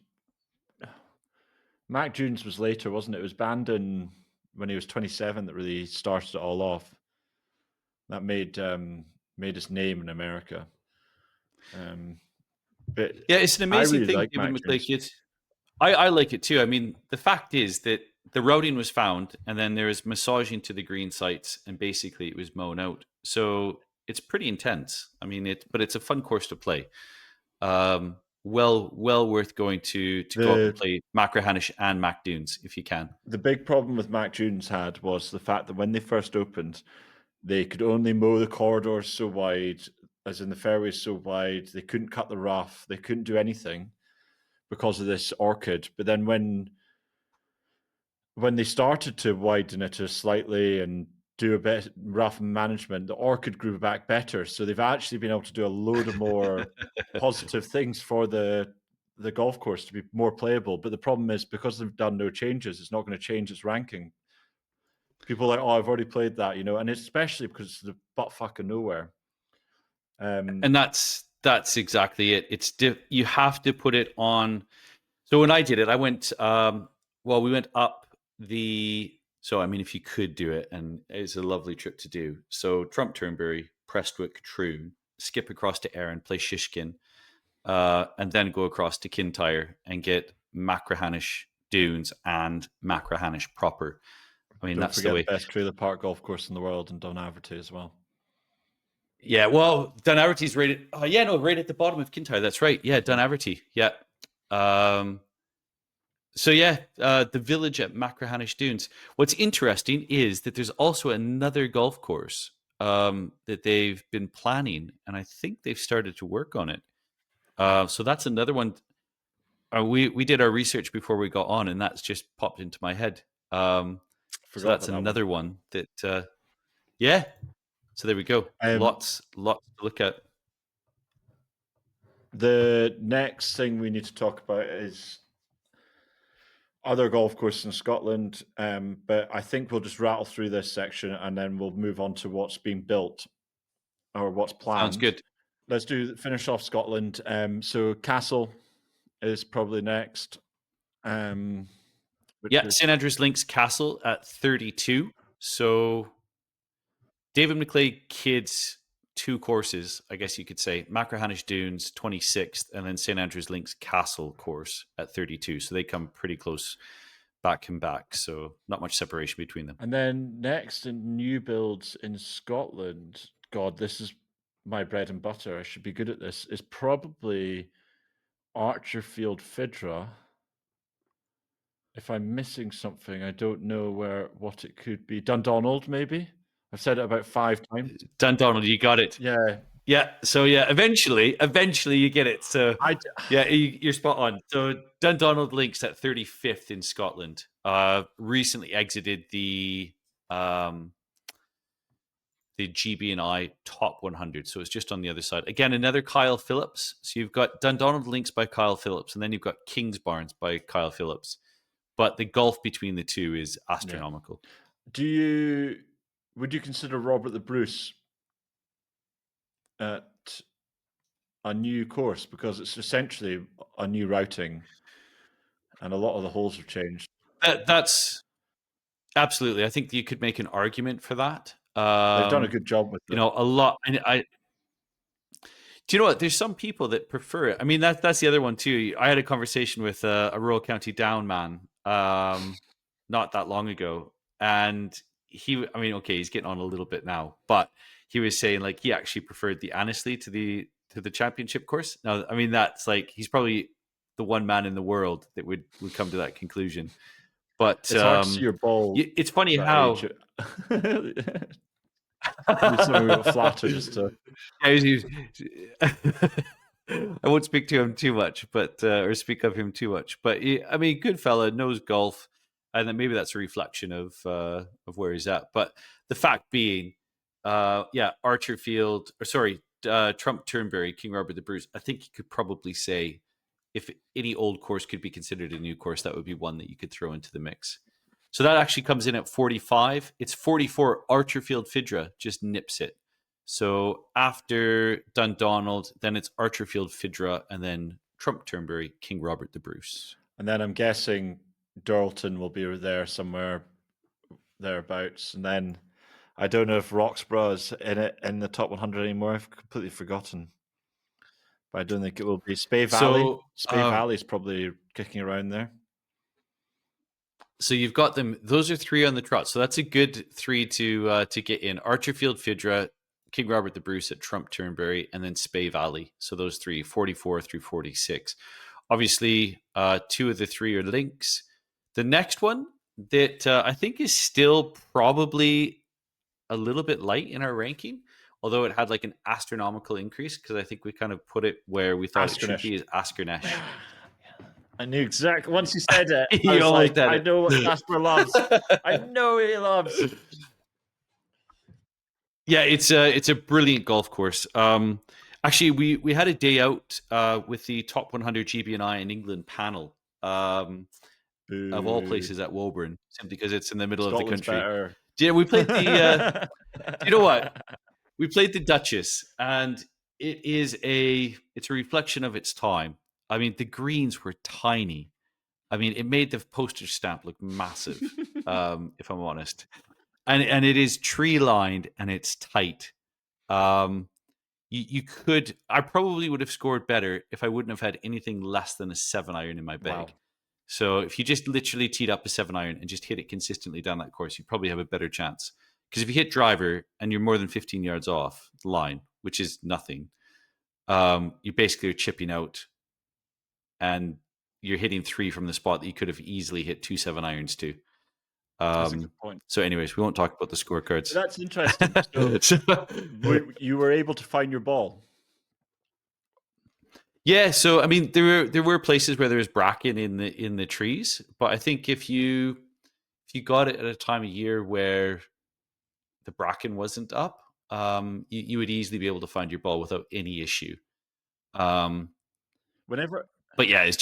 Mac Dunes was later, wasn't it? It was Bandon when he was 27 that really started it all off. That made his name in America. But yeah, it's an amazing really thing, like David Mac McClay Kid. I like it too. I mean, the fact is that the routing was found, and then there was massaging to the green sites, and basically it was mown out. So it's pretty intense. I mean, but it's a fun course to play. Well worth going to go up and play Machrihanish and Mac Dunes if you can. The big problem with Mac Dunes was the fact that when they first opened, they could only mow the corridors so wide, as in the fairways so wide. They couldn't cut the rough. They couldn't do anything because of this orchid. But then when they started to widen it slightly and do a bit rough management, the orchid grew back better. So they've actually been able to do a load of more positive things for the golf course to be more playable. But the problem is, because they've done no changes, it's not going to change its ranking. People are like, I've already played that, and especially because it's the butt fucking nowhere. And that's That's exactly it. It's you have to put it on. So when I did it, I went. We went up the. So I mean, if you could do it, and it's a lovely trip to do. So Trump Turnberry, Prestwick, Troon, skip across to Erin, play Shishkin, and then go across to Kintyre and get Machrihanish Dunes and Machrihanish proper. I mean, Don't that's forget the way. the best trailer park golf course in the world in Dunaverty as well. Yeah, well, Dunaverty's rated. Oh, yeah, no, right at the bottom of Kintyre. That's right. Yeah, Dunaverty. Yeah. So yeah, the village at Machrihanish Dunes. What's interesting is that there's also another golf course that they've been planning, and I think they've started to work on it. So that's another one. We did our research before we got on, and that's just popped into my head. So that's another one that. Yeah. So there we go. Lots to look at. The next thing we need to talk about is other golf courses in Scotland, but I think we'll just rattle through this section and then we'll move on to what's being built or what's planned. Sounds good. Let's finish off Scotland. So Castle is probably next. St Andrews Links Castle at 32. So David McClay Kids 2 courses, I guess you could say. Machrihanish Dunes 26th, and then St Andrews Links Castle course at 32. So they come pretty close back and back. So not much separation between them. And then next in new builds in Scotland, God, this is my bread and butter. I should be good at this. Is probably Archerfield Fidra. If I'm missing something, I don't know what it could be. Dundonald, maybe? I've said it about 5 times. Dundonald, you got it. Yeah. Yeah. So yeah, eventually you get it. So yeah, you're spot on. So Dundonald Links at 35th in Scotland. Recently exited the GB&I top 100. So it's just on the other side. Again, another Kyle Phillips. So you've got Dundonald Links by Kyle Phillips, and then you've got Kingsbarns by Kyle Phillips. But the gulf between the two is astronomical. Yeah. Would you consider Robert the Bruce at a new course? Because it's essentially a new routing and a lot of the holes have changed. That's absolutely. I think you could make an argument for that. They've done a good job with it. A lot. And do you know what? There's some people that prefer it. I mean, that's the other one too. I had a conversation with a Rural County Down man not that long ago, and he's getting on a little bit now, but he was saying like he actually preferred the Annesley to the championship course. Now, I mean, that's like he's probably the one man in the world that would come to that conclusion. But it's hard to see your ball. It's funny how. Something we got flatter just to. I won't speak to him too much, but or speak of him too much. But I mean, good fella, knows golf, and then maybe that's a reflection of where he's at. But the fact being, Archerfield, Trump Turnberry, King Robert the Bruce. I think you could probably say if any old course could be considered a new course, that would be one that you could throw into the mix. So that actually comes in at 45. It's 44. Archerfield Fidra just nips it. So after Dundonald, then it's Archerfield Fidra, and then Trump Turnberry, King Robert the Bruce. And then I'm guessing Durlton will be there somewhere thereabouts. And then I don't know if Roxburgh is in the top 100 anymore. I've completely forgotten. But I don't think it will be. Spey Valley. Valley is probably kicking around there. So you've got them. Those are 3 on the trot. So that's a good 3 to get in. Archerfield Fidra, King Robert the Bruce at Trump Turnberry, and then Spey Valley. So those 3, 44 through 46. Obviously, 2 of the 3 are links. The next one that I think is still probably a little bit light in our ranking, although it had like an astronomical increase, because I think we kind of put it where we thought it should be, is Askernesh. I knew exactly. Once you said it, I was like, I know what Jasper loves. I know he loves. Yeah, it's a brilliant golf course. Actually, we had a day out with the top 100 GB&I in England panel of all places at Woburn, simply because it's in the middle Scotland's of the country. Better. Yeah, we played the. You know what? We played the Duchess, and it's a reflection of its time. I mean, the greens were tiny. I mean, it made the postage stamp look massive, if I'm honest. And it is tree lined and it's tight. You could, I probably would have scored better if I wouldn't have had anything less than a 7-iron in my bag. Wow. So if you just literally teed up a 7-iron and just hit it consistently down that course, you probably have a better chance. Because if you hit driver and you're more than 15 yards off the line, which is nothing, you basically are chipping out and you're hitting 3 from the spot that you could have easily hit 2 7-irons to. That's a good point. So anyways, we won't talk about the scorecards. That's interesting. So you were able to find your ball. Yeah, so I mean, there were places where there was bracken in the trees, but I think if you got it at a time of year where the bracken wasn't up, you would easily be able to find your ball without any issue. Whenever, but yeah, it's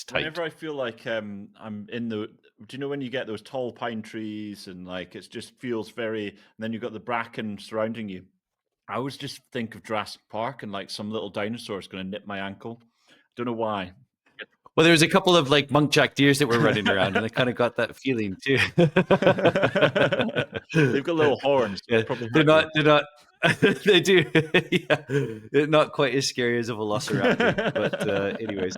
tight. Whenever I feel like I'm in the, do you know when you get those tall pine trees and like it just feels very, and then you've got the bracken surrounding you. I always just think of Jurassic Park and like some little dinosaur is going to nip my ankle. Don't know why. Well, there was a couple of like muntjac deers that were running around, and I kind of got that feeling too. They've got little horns. Yeah, they're not. They do. Yeah, they're not quite as scary as a velociraptor. But anyways,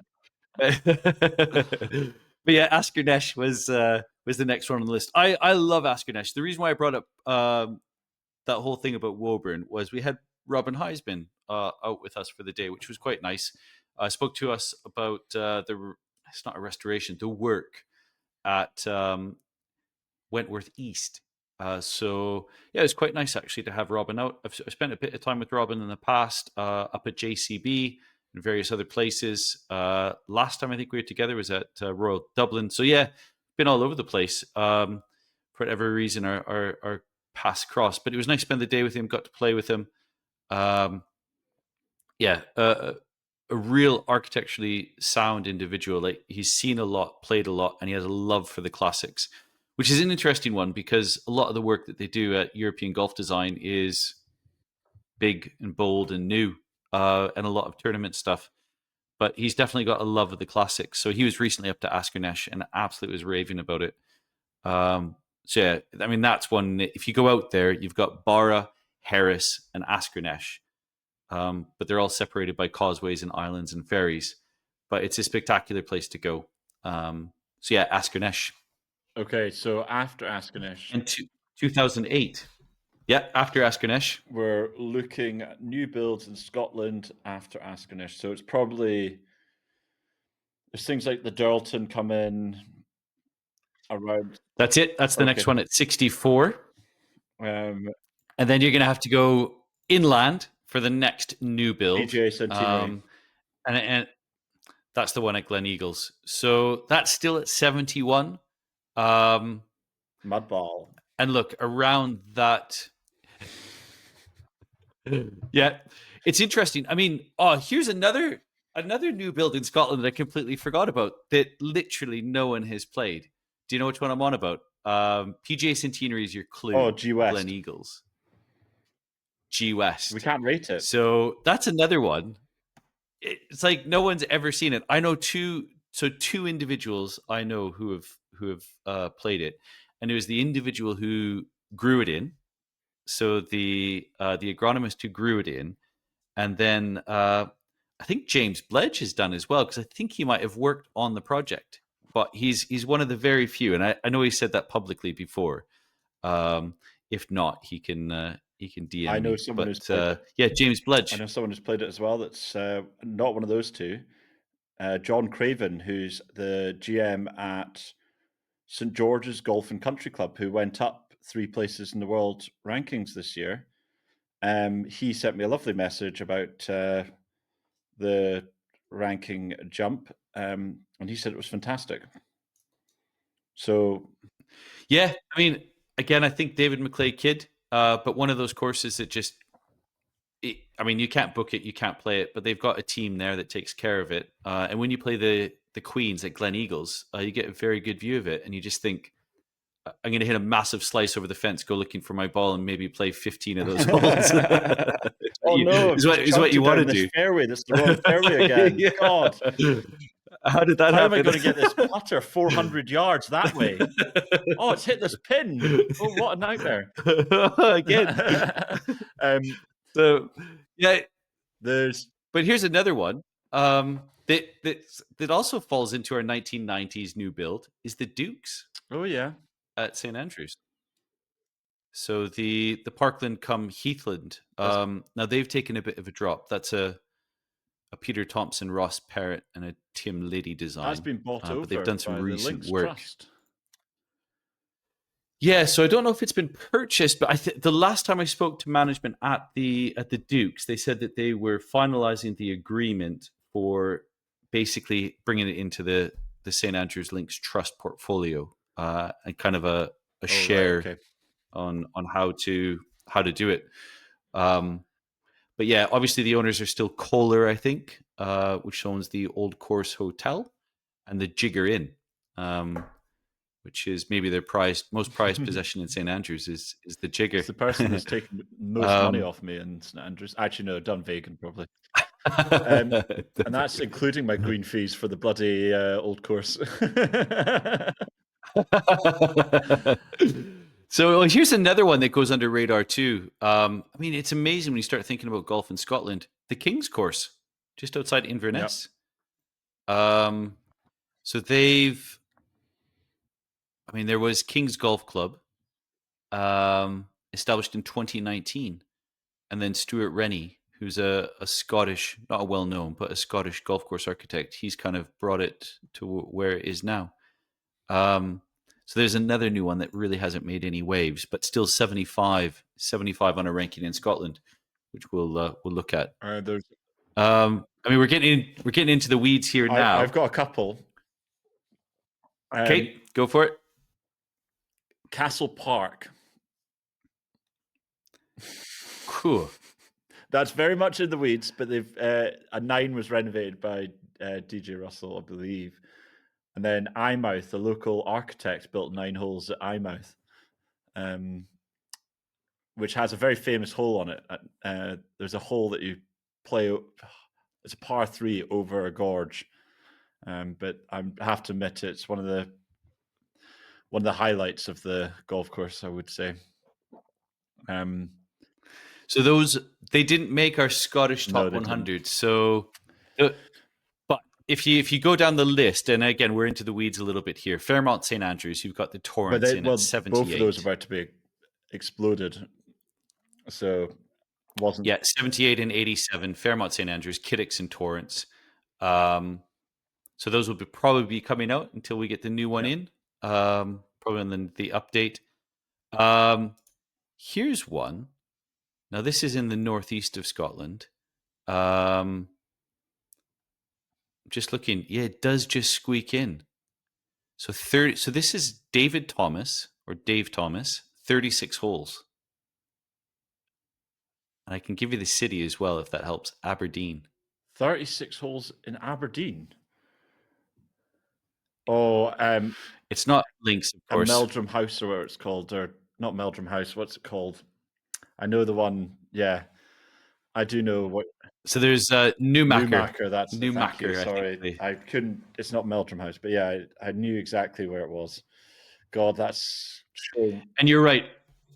but yeah, Askernesh was the next one on the list. I love Askernesh. The reason why I brought up that whole thing about Woburn was we had Robin Heisman out with us for the day, which was quite nice. Spoke to us about it's not a restoration, the work at Wentworth East. So yeah, it was quite nice actually to have Robin out. I've spent a bit of time with Robin in the past, up at JCB and various other places. Last time I think we were together was at Royal Dublin. So yeah, been all over the place. For whatever reason, our paths crossed, but it was nice to spend the day with him. Got to play with him. A real architecturally sound individual. Like he's seen a lot, played a lot, and he has a love for the classics, which is an interesting one because a lot of the work that they do at European Golf Design is big and bold and new, and a lot of tournament stuff. But he's definitely got a love of the classics. So he was recently up to Askernesh and absolutely was raving about it. So yeah, I mean, that's one. If you go out there, you've got Barra, Harris, and Askernesh. But they're all separated by causeways and islands and ferries. But it's a spectacular place to go. So yeah, Askernesh. Okay, so after Askernesh. And 2008. Yeah, after Askernesh. We're looking at new builds in Scotland after Askernesh. So it's probably, there's things like the Durlton come in around. That's it. That's the next one at 64. And then you're going to have to go inland for the next new build. PGA Centenary. And that's the one at Glen Eagles. So that's still at 71. Mudball. And look, around that... yeah, it's interesting. I mean, here's another new build in Scotland that I completely forgot about that literally no one has played. Do you know which one I'm on about? PGA Centenary is your clue. Oh, G West. Glen Eagles. G West. We can't rate it. So that's another one. It's like no one's ever seen it. I know two individuals I know who have played it, and it was the individual who grew it in. So the agronomist who grew it in, and then I think James Bledge has done as well because I think he might have worked on the project. But he's one of the very few, and I know he said that publicly before. If not, he can DM. I know me. someone but, who's played it. Yeah, James Bledge. I know someone who's played it as well. That's not one of those two. John Craven, who's the GM at St George's Golf and Country Club, who went up 3 places in the world rankings this year. He sent me a lovely message about the ranking jump, and he said it was fantastic. So, yeah, I mean, again, I think David McClay Kidd, but one of those courses that just, I mean, you can't book it, you can't play it, but they've got a team there that takes care of it. And when you play the Queens at Glen Eagles, you get a very good view of it, and you just think, I'm going to hit a massive slice over the fence, go looking for my ball, and maybe play 15 of those holes. Oh no! Is what you want to do. Fairway. This is the wrong fairway again. Yeah. God, how did that how happen? am I going to get this putter 400 yards that way? Oh, it's hit this pin. Oh, what a nightmare! Again. So yeah, But here's another one that also falls into our 1990s new build is the Dukes. Oh yeah, at St Andrews. So the Parkland come Heathland. Now they've taken a bit of a drop. That's a Peter Thompson, Ross Parrott, and a Tim Liddy design. That's been bought over. But they've done some by recent the work. Trust. Yeah, so I don't know if it's been purchased, but the last time I spoke to management at the Dukes, they said that they were finalizing the agreement for basically bringing it into the St Andrews Links Trust portfolio, and kind of a share on how to do it. But yeah, obviously the owners are still Kohler, I think, which owns the Old Course Hotel and the Jigger Inn. Which is maybe their most prized possession in St Andrews is the Jigger. It's the person that's taken most money off me in St Andrews. Actually, no, Dunvegan probably. And that's including my green fees for the bloody Old Course. So here's another one that goes under radar too. I mean, it's amazing when you start thinking about golf in Scotland. The King's Course, just outside Inverness. Yep. So they've... I mean, there was King's Golf Club, established in 2019, and then Stuart Rennie, who's a Scottish, not a well-known, but a Scottish golf course architect. He's kind of brought it to where it is now. So there's another new one that really hasn't made any waves, but still 75 on a ranking in Scotland, which we'll look at. I mean, we're getting into the weeds here now. I've got a couple. Okay, go for it. Castle Park. Cool. That's very much in the weeds, but they've a 9 was renovated by DJ Russell, I believe. And then Eyemouth, the local architect, built 9 holes at Eyemouth, which has a very famous hole on it. There's a hole that you play. It's a par 3 over a gorge, but I have to admit it's one of the highlights of the golf course, I would say. So they didn't make our Scottish top 100. So, but if you go down the list, and again we're into the weeds a little bit here. Fairmont St Andrews, you've got the Torrents in at 78. Both of those are about to be exploded. So wasn't 78 and 87. Fairmont St Andrews, Kiddicks and Torrents. So those will probably be coming out until we get the new one in. Probably in the update. Here's one. Now this is in the northeast of Scotland. Just looking, yeah, it does just squeak in. So this is Dave Thomas, 36 holes. And I can give you the city as well if that helps. Aberdeen. 36 holes in Aberdeen. Oh, it's not Links, of course. Meldrum House, or whatever it's called, or not Meldrum House. What's it called? I know the one. Yeah, I do know what. So there's Newmacher. Newmacher. That's Newmacher. Sorry, I couldn't. It's not Meldrum House, but yeah, I knew exactly where it was. God, that's true. And you're right.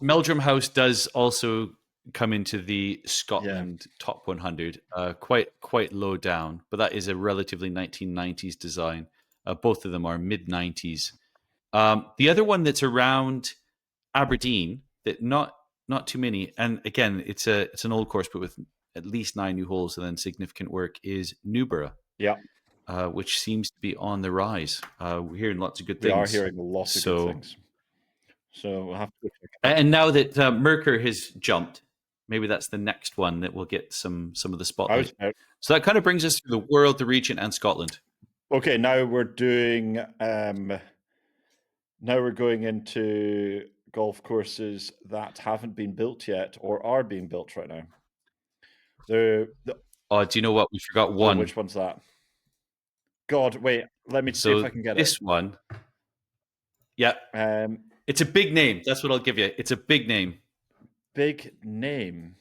Meldrum House does also come into the Scotland top 100. Quite low down, but that is a relatively 1990s design. Both of them are mid-90s. The other one that's around Aberdeen, that not too many, and again, it's an old course, but with at least 9 new holes and then significant work, is Newborough. Yeah. Which seems to be on the rise. We're hearing lots of good things. We are hearing lots of good things. So we'll have to go check it out. And now that Merkur has jumped, maybe that's the next one that will get some of the spotlight. So that kind of brings us through the world, the region, and Scotland. Okay, now we're doing. Now we're going into golf courses that haven't been built yet or are being built right now. Do you know what? We forgot one. Which one's that? God, wait. Let me see if I can get this one. Yeah. It's a big name. That's what I'll give you. It's a big name. Big name.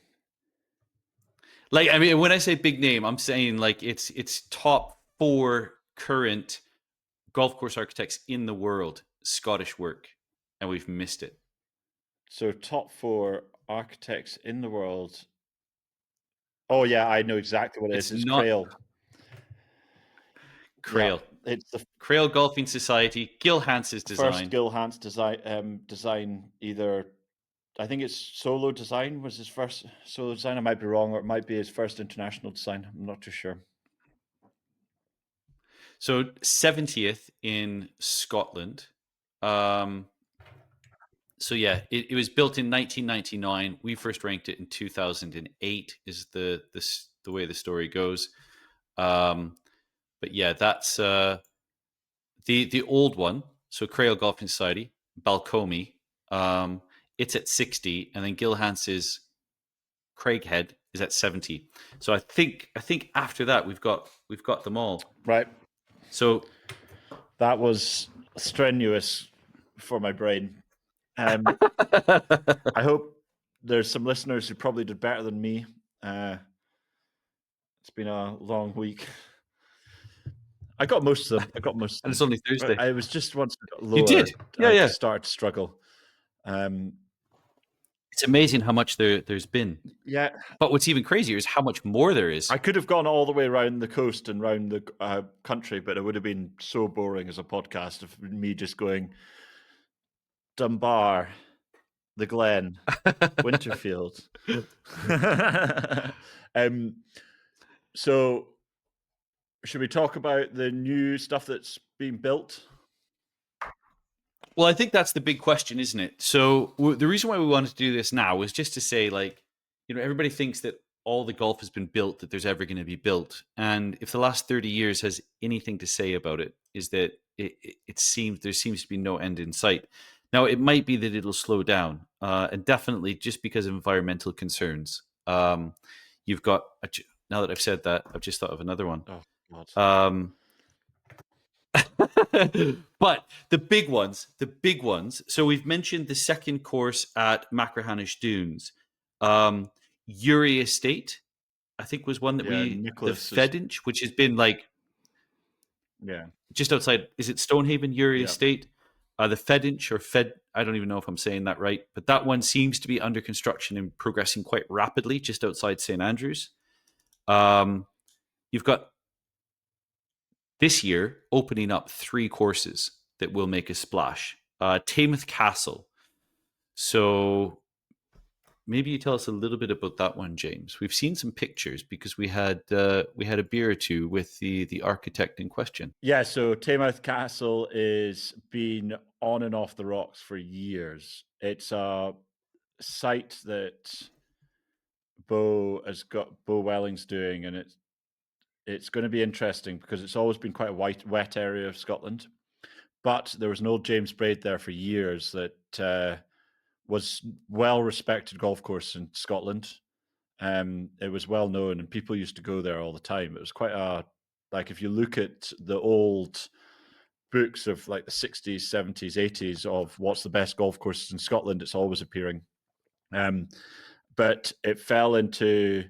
Like, I mean, when I say big name, I'm saying like it's top 4 current golf course architects in the world, Scottish work, and we've missed it. So top 4 architects in the world. Oh yeah, I know exactly what it is. It's not Crail. Crail. Yeah, it's the Crail Golfing Society. Gil Hans's design. first Gil Hans design. Either I think it's solo design was his first solo design. I might be wrong, or it might be his first international design. I'm not too sure. So 70th in Scotland. So yeah, it was built in 1999. We first ranked it in 2008. Is the way the story goes. But yeah, that's the old one. So Crail Golfing Society, Balcomie. It's at 60, and then Gil Hans's Craighead is at 70. So I think after that we've got them all. Right. So that was strenuous for my brain. I hope there's some listeners who probably did better than me. It's been a long week. I got most of them. And it's only Thursday. I was just once lower. You did? Yeah, yeah. Started to struggle. It's amazing how much there's been. Yeah. But what's even crazier is how much more there is. I could have gone all the way around the coast and around the country, but it would have been so boring as a podcast of me just going Dunbar, the Glen, Winterfield. So should we talk about the new stuff that's being built? Well, I think that's the big question, isn't it? So the reason why we wanted to do this now was just to say, like, everybody thinks that all the golf has been built that there's ever going to be built. And if the last 30 years has anything to say about it, is that it seems there seems to be no end in sight. Now, it might be that it'll slow down, and definitely just because of environmental concerns. You've got, now that I've said that, I've just thought of another one. Oh, God. But the big ones. So we've mentioned the second course at Machrihanish Dunes. Uri Estate, I think, was one that the Fedinch, which has been like, just outside. Is it Stonehaven, Uri Estate? The Fedinch or Fed, I don't even know if I'm saying that right, but that one seems to be under construction and progressing quite rapidly, just outside St Andrews. You've got this year opening up 3 courses that will make a splash. Taymouth Castle. So maybe you tell us a little bit about that one, James. We've seen some pictures because we had a beer or two with the architect in question. Yeah, so Taymouth Castle is been on and off the rocks for years. It's a site that Bo Welling's doing, and it's going to be interesting because it's always been quite a wet area of Scotland. But there was an old James Braid there for years that was well-respected golf course in Scotland. It was well known, and people used to go there all the time. It was quite like if you look at the old books of like the 60s, 70s, 80s of what's the best golf courses in Scotland, it's always appearing. But it fell into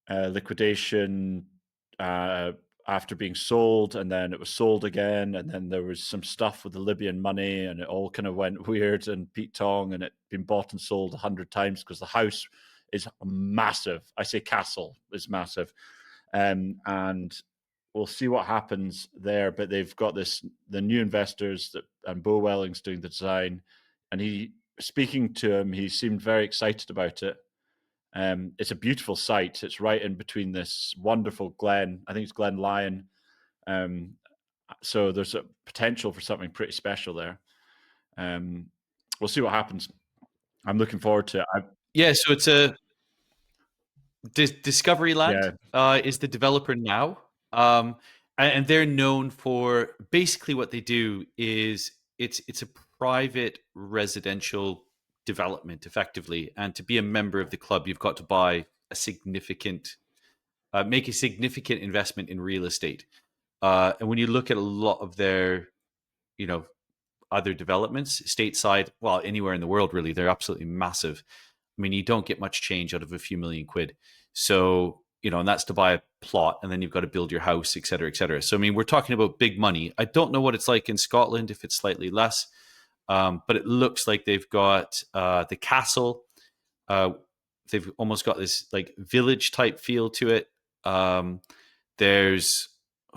liquidation after being sold, and then it was sold again, and then there was some stuff with the Libyan money, and it all kind of went weird and Pete Tong, and it been bought and sold 100 times because the house is massive. I say castle is massive, and we'll see what happens there. But they've got the new investors and Bo Welling's doing the design, and speaking to him, he seemed very excited about it. It's a beautiful site. It's right in between this wonderful glen. I think it's Glen Lyon. So there's a potential for something pretty special there. We'll see what happens. I'm looking forward to it. So it's a Discovery Land is the developer now. And they're known for basically what they do is it's a private residential development effectively, and to be a member of the club you've got to buy make a significant investment in real estate, and when you look at a lot of their other developments stateside, well, anywhere in the world, really. They're absolutely massive. I mean, you don't get much change out of a few million quid. So, and that's to buy a plot, and then you've got to build your house, et cetera, et cetera. So, I mean, we're talking about big money. I don't know what it's like in Scotland, if it's slightly less, but it looks like they've got the castle. They've almost got this like village type feel to it. There's,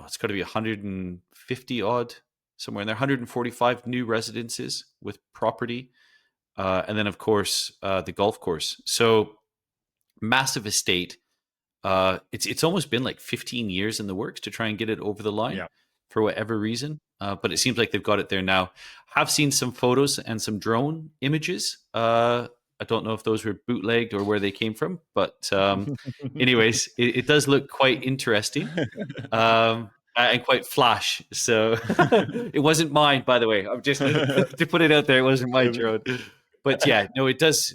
it's got to be 150 odd, somewhere in there, 145 new residences with property. And then, of course, the golf course. So massive estate. It's almost been like 15 years in the works to try and get it over the line for whatever reason. But it seems like they've got it there now. I've seen some photos and some drone images. I don't know if those were bootlegged or where they came from. But anyways, it does look quite interesting. And quite flash. So it wasn't mine, by the way. I'm just to put it out there, it wasn't my drone. But yeah, no, it does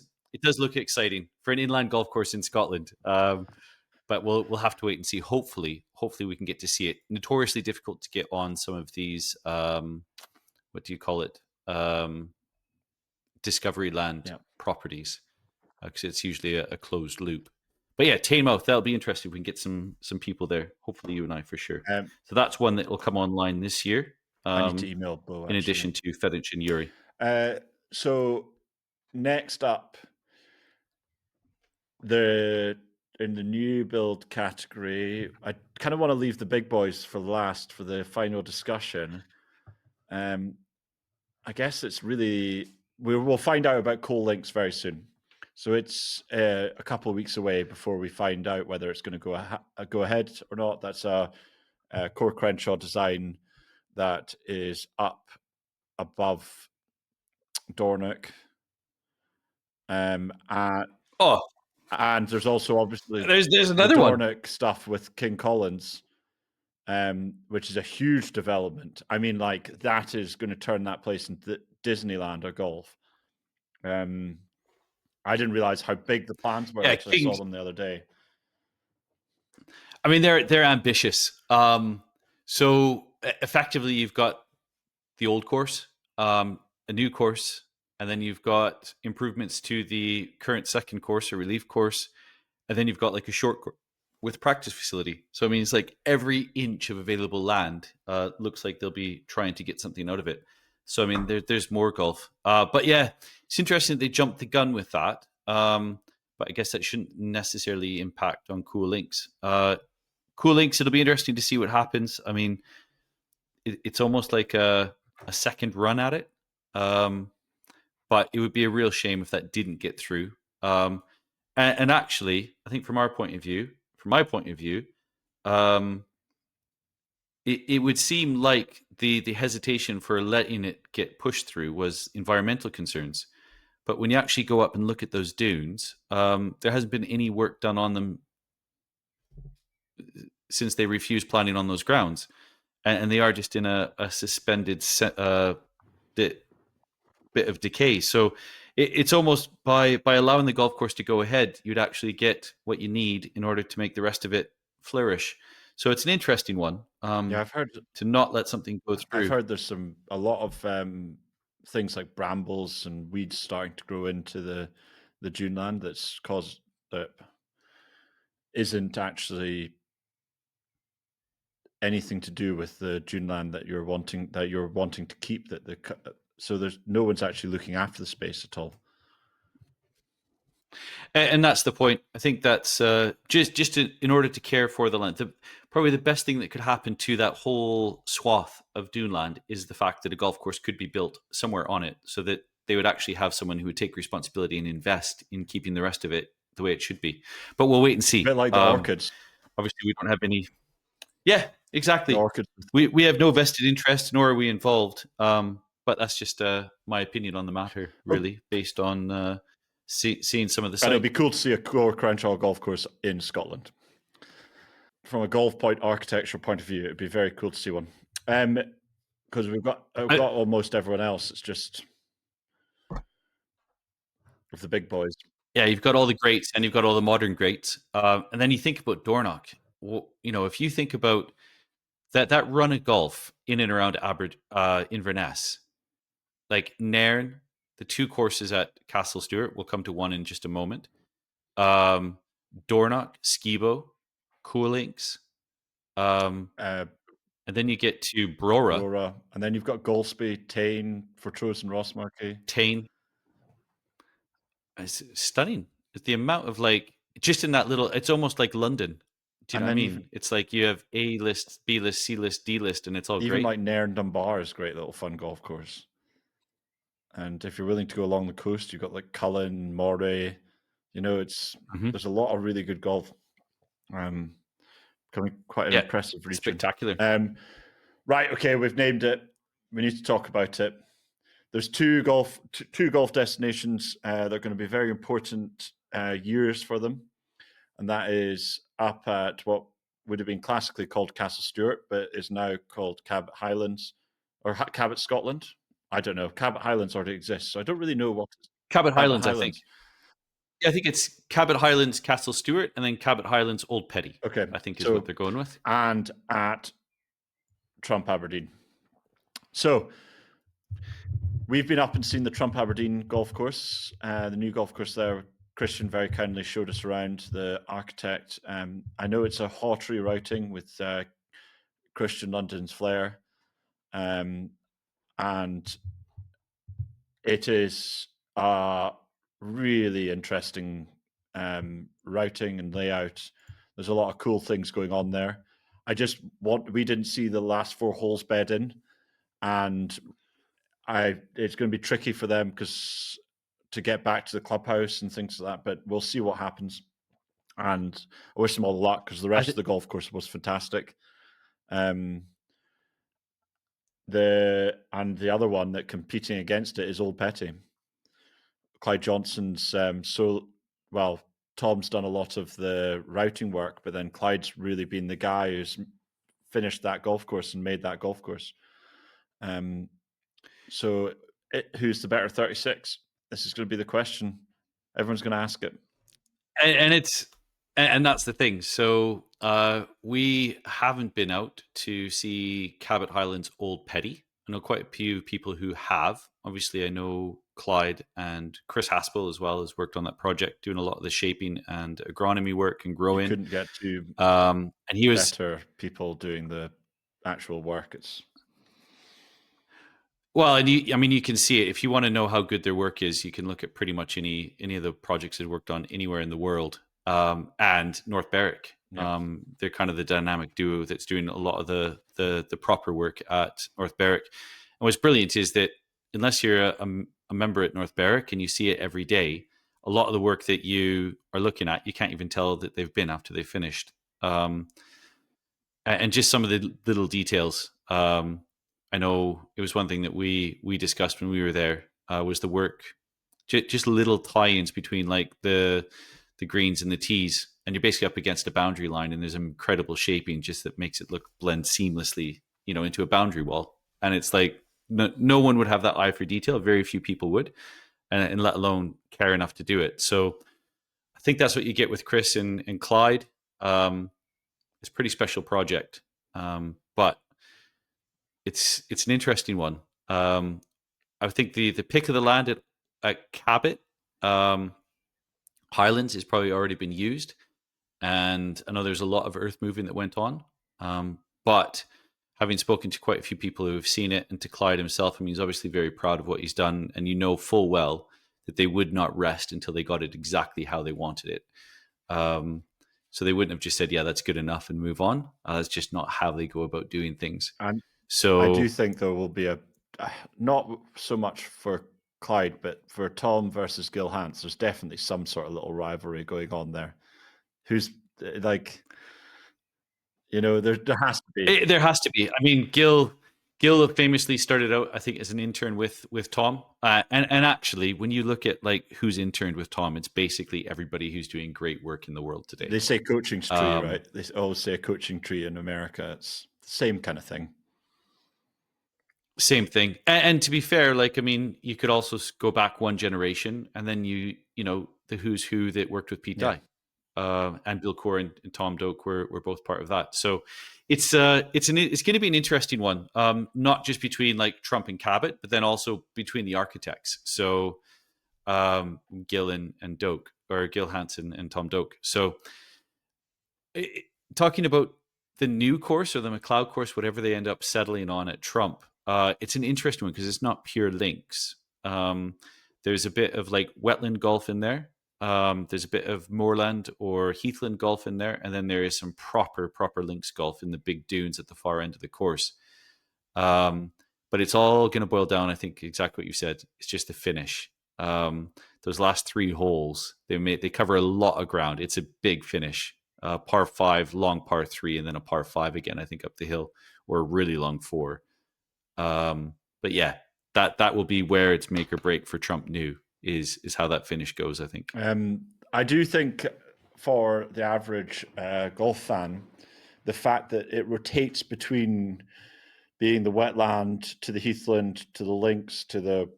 look exciting for an inland golf course in Scotland. But we'll have to wait and see. Hopefully we can get to see it. Notoriously difficult to get on some of these what do you call it? Discovery land properties. Because it's usually a closed loop. But yeah, Teignmouth, that'll be interesting. We can get some people there. Hopefully you and I for sure. So that's one that will come online this year. I need to email Bo, in addition to Fedich and Uri. So next up, in the new build category, I kind of want to leave the big boys for last for the final discussion. I guess it's really, we'll find out about Coal Links very soon. So it's a couple of weeks away before we find out whether it's going to go ahead or not. That's a Core Crenshaw design that is up above Dornoch. And there's also obviously there's another Dornoch stuff with King Collins, which is a huge development. I mean, like that is going to turn that place into Disneyland or golf. I didn't realize how big the plans were until I saw them the other day. I mean, they're ambitious. So effectively, you've got the old course, a new course, and then you've got improvements to the current second course or relief course, and then you've got like a short course with practice facility. So I mean, it's like every inch of available land looks like they'll be trying to get something out of it. So I mean, there's more golf. But yeah, it's interesting that they jumped the gun with that. But I guess that shouldn't necessarily impact on Cool Links. Cool Links, it'll be interesting to see what happens. I mean, it's almost like a second run at it. But it would be a real shame if that didn't get through. And actually, I think from my point of view, it would seem like the hesitation for letting it get pushed through was environmental concerns. But when you actually go up and look at those dunes, there hasn't been any work done on them since they refused planning on those grounds. And they are just in a suspended bit of decay. So it's almost by allowing the golf course to go ahead, you'd actually get what you need in order to make the rest of it flourish. So it's an interesting one. I've heard to not let something go through. I've heard there's a lot of things like brambles and weeds starting to grow into the dune land that's caused that isn't actually anything to do with the dune land that you're wanting to keep. So there's no one's actually looking after the space at all. And that's the point. I think that's just in order to care for the land. Probably the best thing that could happen to that whole swath of dune land is the fact that a golf course could be built somewhere on it, so that they would actually have someone who would take responsibility and invest in keeping the rest of it the way it should be. But we'll wait and see. A bit like the orchids. Obviously, we don't have any. Yeah, exactly. The orchids. We have no vested interest, nor are we involved. But that's just my opinion on the matter, really, based on seeing some of the. And it'd be cool to see a Core Crenshaw golf course in Scotland. From a golf architecture point of view, it'd be very cool to see one. Because we've got almost everyone else. It's just of the big boys. Yeah, you've got all the greats and you've got all the modern greats. And then you think about Dornoch. Well, if you think about that run of golf in and around Inverness, like Nairn, the 2 courses at Castle Stewart. We'll come to one in just a moment. Dornoch, Skibo, Coollinks, and then you get to Brora, Aurora, and then you've got Golspie, Tain, Fortrose, and Rossmarkie. Tain. It's stunning. It's the amount of like just in that little. It's almost like London. Do you And know what I then mean? even- It's like you have A list, B list, C list, D list, and it's all Even great. like Nairn Dunbar is a great little fun golf course. And if you're willing to go along the coast, you've got like Cullen, Moray. You know, there's a lot of really good golf. Becoming quite an Yeah, impressive region. spectacular. Right, okay, we've named it. We need to talk about it. There's two golf destinations that are going to be very important years for them, and that is up at what would have been classically called Castle Stewart, but is now called Cabot Highlands or Cabot Scotland. I don't know. Cabot Highlands already exists, so I don't really know what. Cabot Highlands, I think. I think it's Cabot Highlands, Castle Stewart, and then Cabot Highlands, Old Petty. Okay, I think is what they're going with. And at Trump Aberdeen. So we've been up and seen the Trump Aberdeen golf course, the new golf course there. Christian very kindly showed us around, the architect. I know it's a hawtery routing with Christian London's flair. And it is a really interesting routing and layout. There's a lot of cool things going on there. We didn't see the last 4 holes bed in, and it's going to be tricky for them because to get back to the clubhouse and things like that, but we'll see what happens. And I wish them all the luck because the rest of the golf course was fantastic. The other one that competing against it is Old Petty. Clyde Johnson's Tom's done a lot of the routing work, but then Clyde's really been the guy who's finished that golf course and made that golf course. So who's the better 36? This is going to be the question. Everyone's going to ask it. And that's the thing. So we haven't been out to see Cabot Highlands Old Petty. I know quite a few people who have. Obviously, I know Clyde and Chris Haspel as well has worked on that project, doing a lot of the shaping and agronomy work and growing. You couldn't get to and he was better people doing the actual work. Well, and you can see it. If you want to know how good their work is, you can look at pretty much any of the projects they've worked on anywhere in the world. And North Berwick, they're kind of the dynamic duo that's doing a lot of the proper work at North Berwick. And what's brilliant is that unless you're a member at North Berwick and you see it every day, a lot of the work that you are looking at, you can't even tell that they've been after they've finished. And just some of the little details. I know it was one thing that we discussed when we were there was the work, just little tie-ins between like the greens and the tees, and you're basically up against a boundary line, and there's incredible shaping just that makes it blend seamlessly, into a boundary wall. And it's like no one would have that eye for detail. Very few people would, and let alone care enough to do it. So I think that's what you get with Chris and Clyde. It's a pretty special project, but it's an interesting one. I think the pick of the land at Cabot Highlands has probably already been used, and I know there's a lot of earth moving that went on. But having spoken to quite a few people who have seen it, and to Clyde himself, he's obviously very proud of what he's done, and full well that they would not rest until they got it exactly how they wanted it. So they wouldn't have just said, "Yeah, that's good enough," and move on. That's just not how they go about doing things. And so I do think there will be not so much for Clyde, but for Tom versus Gil Hance, there's definitely some sort of little rivalry going on there. Who's like, there has to be. There has to be. I mean, Gil famously started out, I think, as an intern with Tom. And actually, when you look at like who's interned with Tom, it's basically everybody who's doing great work in the world today. They say coaching tree, right? They always say a coaching tree in America. It's the same kind of thing. Same thing. And to be fair, you could also go back one generation, and then the who's who that worked with Pete Dye. and Bill Core and Tom Doak were both part of that. So it's going to be an interesting one, not just between like Trump and Cabot, but then also between the architects. So Gil and Doak, or Gil Hansen and Tom Doak. So talking about the new course or the McLeod course, whatever they end up settling on at Trump, it's an interesting one because it's not pure links. There's a bit of like wetland golf in there. There's a bit of moorland or heathland golf in there, and then there is some proper links golf in the big dunes at the far end of the course. But it's all going to boil down, I think, exactly what you said. It's just the finish. Those last 3 holes, they cover a lot of ground. It's a big finish. Par 5, long par 3, and then a par 5 again, I think, up the hill, or a really long 4. But yeah, that will be where it's make or break for Trump New, is how that finish goes, I think. I do think for the average golf fan, the fact that it rotates between being the wetland to the heathland to the links to the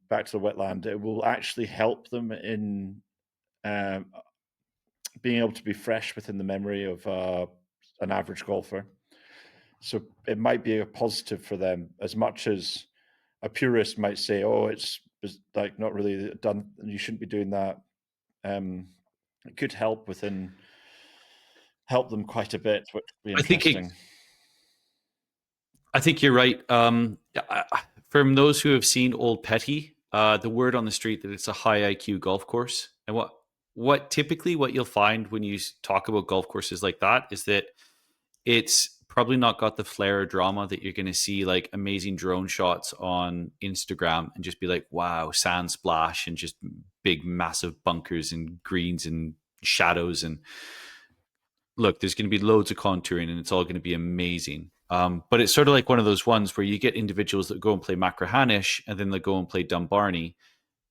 back to the wetland, it will actually help them in being able to be fresh within the memory of an average golfer. So it might be a positive for them, as much as a purist might say, "Oh, it's like not really done. You shouldn't be doing that." It could help them quite a bit, which would be interesting. I think you're right. From those who have seen Old Petty, the word on the street that it's a high IQ golf course, and what typically what you'll find when you talk about golf courses like that is that it's probably not got the flair or drama that you're going to see like amazing drone shots on Instagram and just be like, wow, sand splash and just big massive bunkers and greens and shadows. And look, there's going to be loads of contouring and it's all going to be amazing. But it's sort of like one of those ones where you get individuals that go and play Machrihanish and then they go and play Dumbarney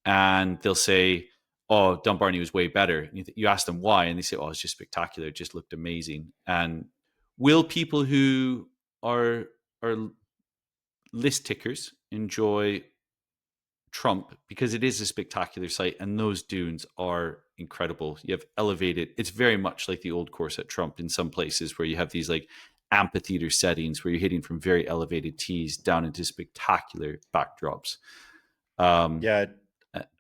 and they'll say, oh, Dumbarney was way better. And you ask them why, and they say, oh, it's just spectacular. It just looked amazing. And will people who are list tickers enjoy Trump because it is a spectacular site and those dunes are incredible? You have elevated, it's very much like the old course at Trump in some places where you have these like amphitheater settings where you're hitting from very elevated tees down into spectacular backdrops. And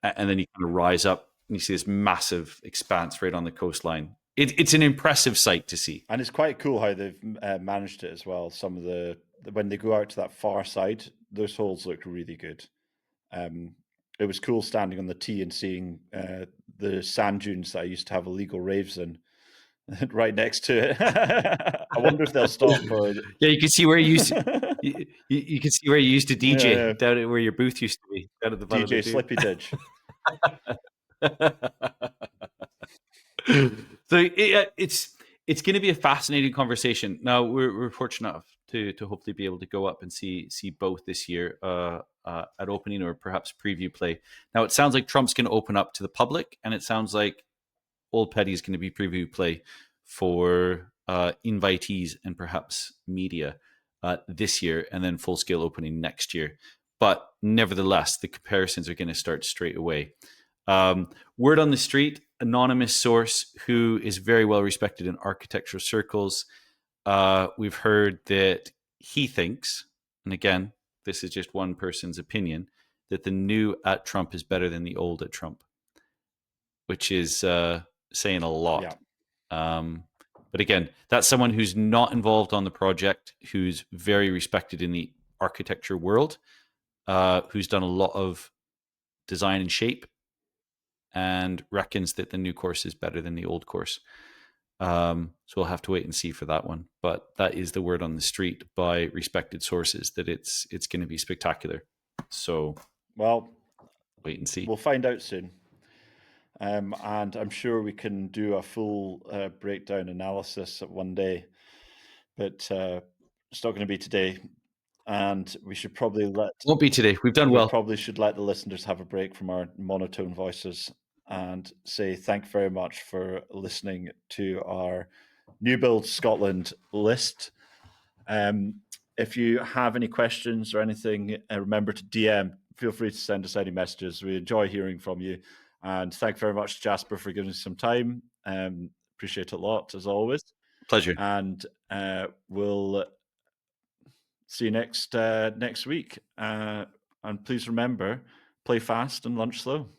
then you kind of rise up and you see this massive expanse right on the coastline. It's an impressive sight to see. And it's quite cool how they've managed it as well. Some of when they go out to that far side, those holes look really good. It was cool standing on the tee and seeing the sand dunes that I used to have illegal raves in right next to it. I wonder if they'll stop for... Yeah, you can see where you used to, you can see where you used to DJ down at where your booth used to be, down at the bottom DJ of the Slippy Ditch. So it's going to be a fascinating conversation. Now we're fortunate enough to hopefully be able to go up and see both this year at opening or perhaps preview play. Now it sounds like Trump's going to open up to the public, and it sounds like Old Petty is going to be preview play for invitees and perhaps media this year, and then full scale opening next year. But nevertheless, the comparisons are going to start straight away. Word on the street, anonymous source who is very well respected in architectural circles. We've heard that he thinks, and again, this is just one person's opinion, that the new at Trump is better than the old at Trump, which is saying a lot. Yeah. But again, that's someone who's not involved on the project, who's very respected in the architecture world, who's done a lot of design and shape, and reckons that the new course is better than the old course. So we'll have to wait and see for that one. But that is the word on the street by respected sources, that it's going to be spectacular. So, well, wait and see. We'll find out soon. And I'm sure we can do a full breakdown analysis at one day. But it's not going to be today. And we should probably won't be today. We've done well. Probably should let the listeners have a break from our monotone voices and say thank you very much for listening to our New Build Scotland list. If you have any questions or anything, remember to DM. Feel free to send us any messages. We enjoy hearing from you. And thank you very much, Jasper, for giving us some time. Appreciate it a lot, as always. Pleasure. And we'll see you next week. And please remember, play fast and lunch slow.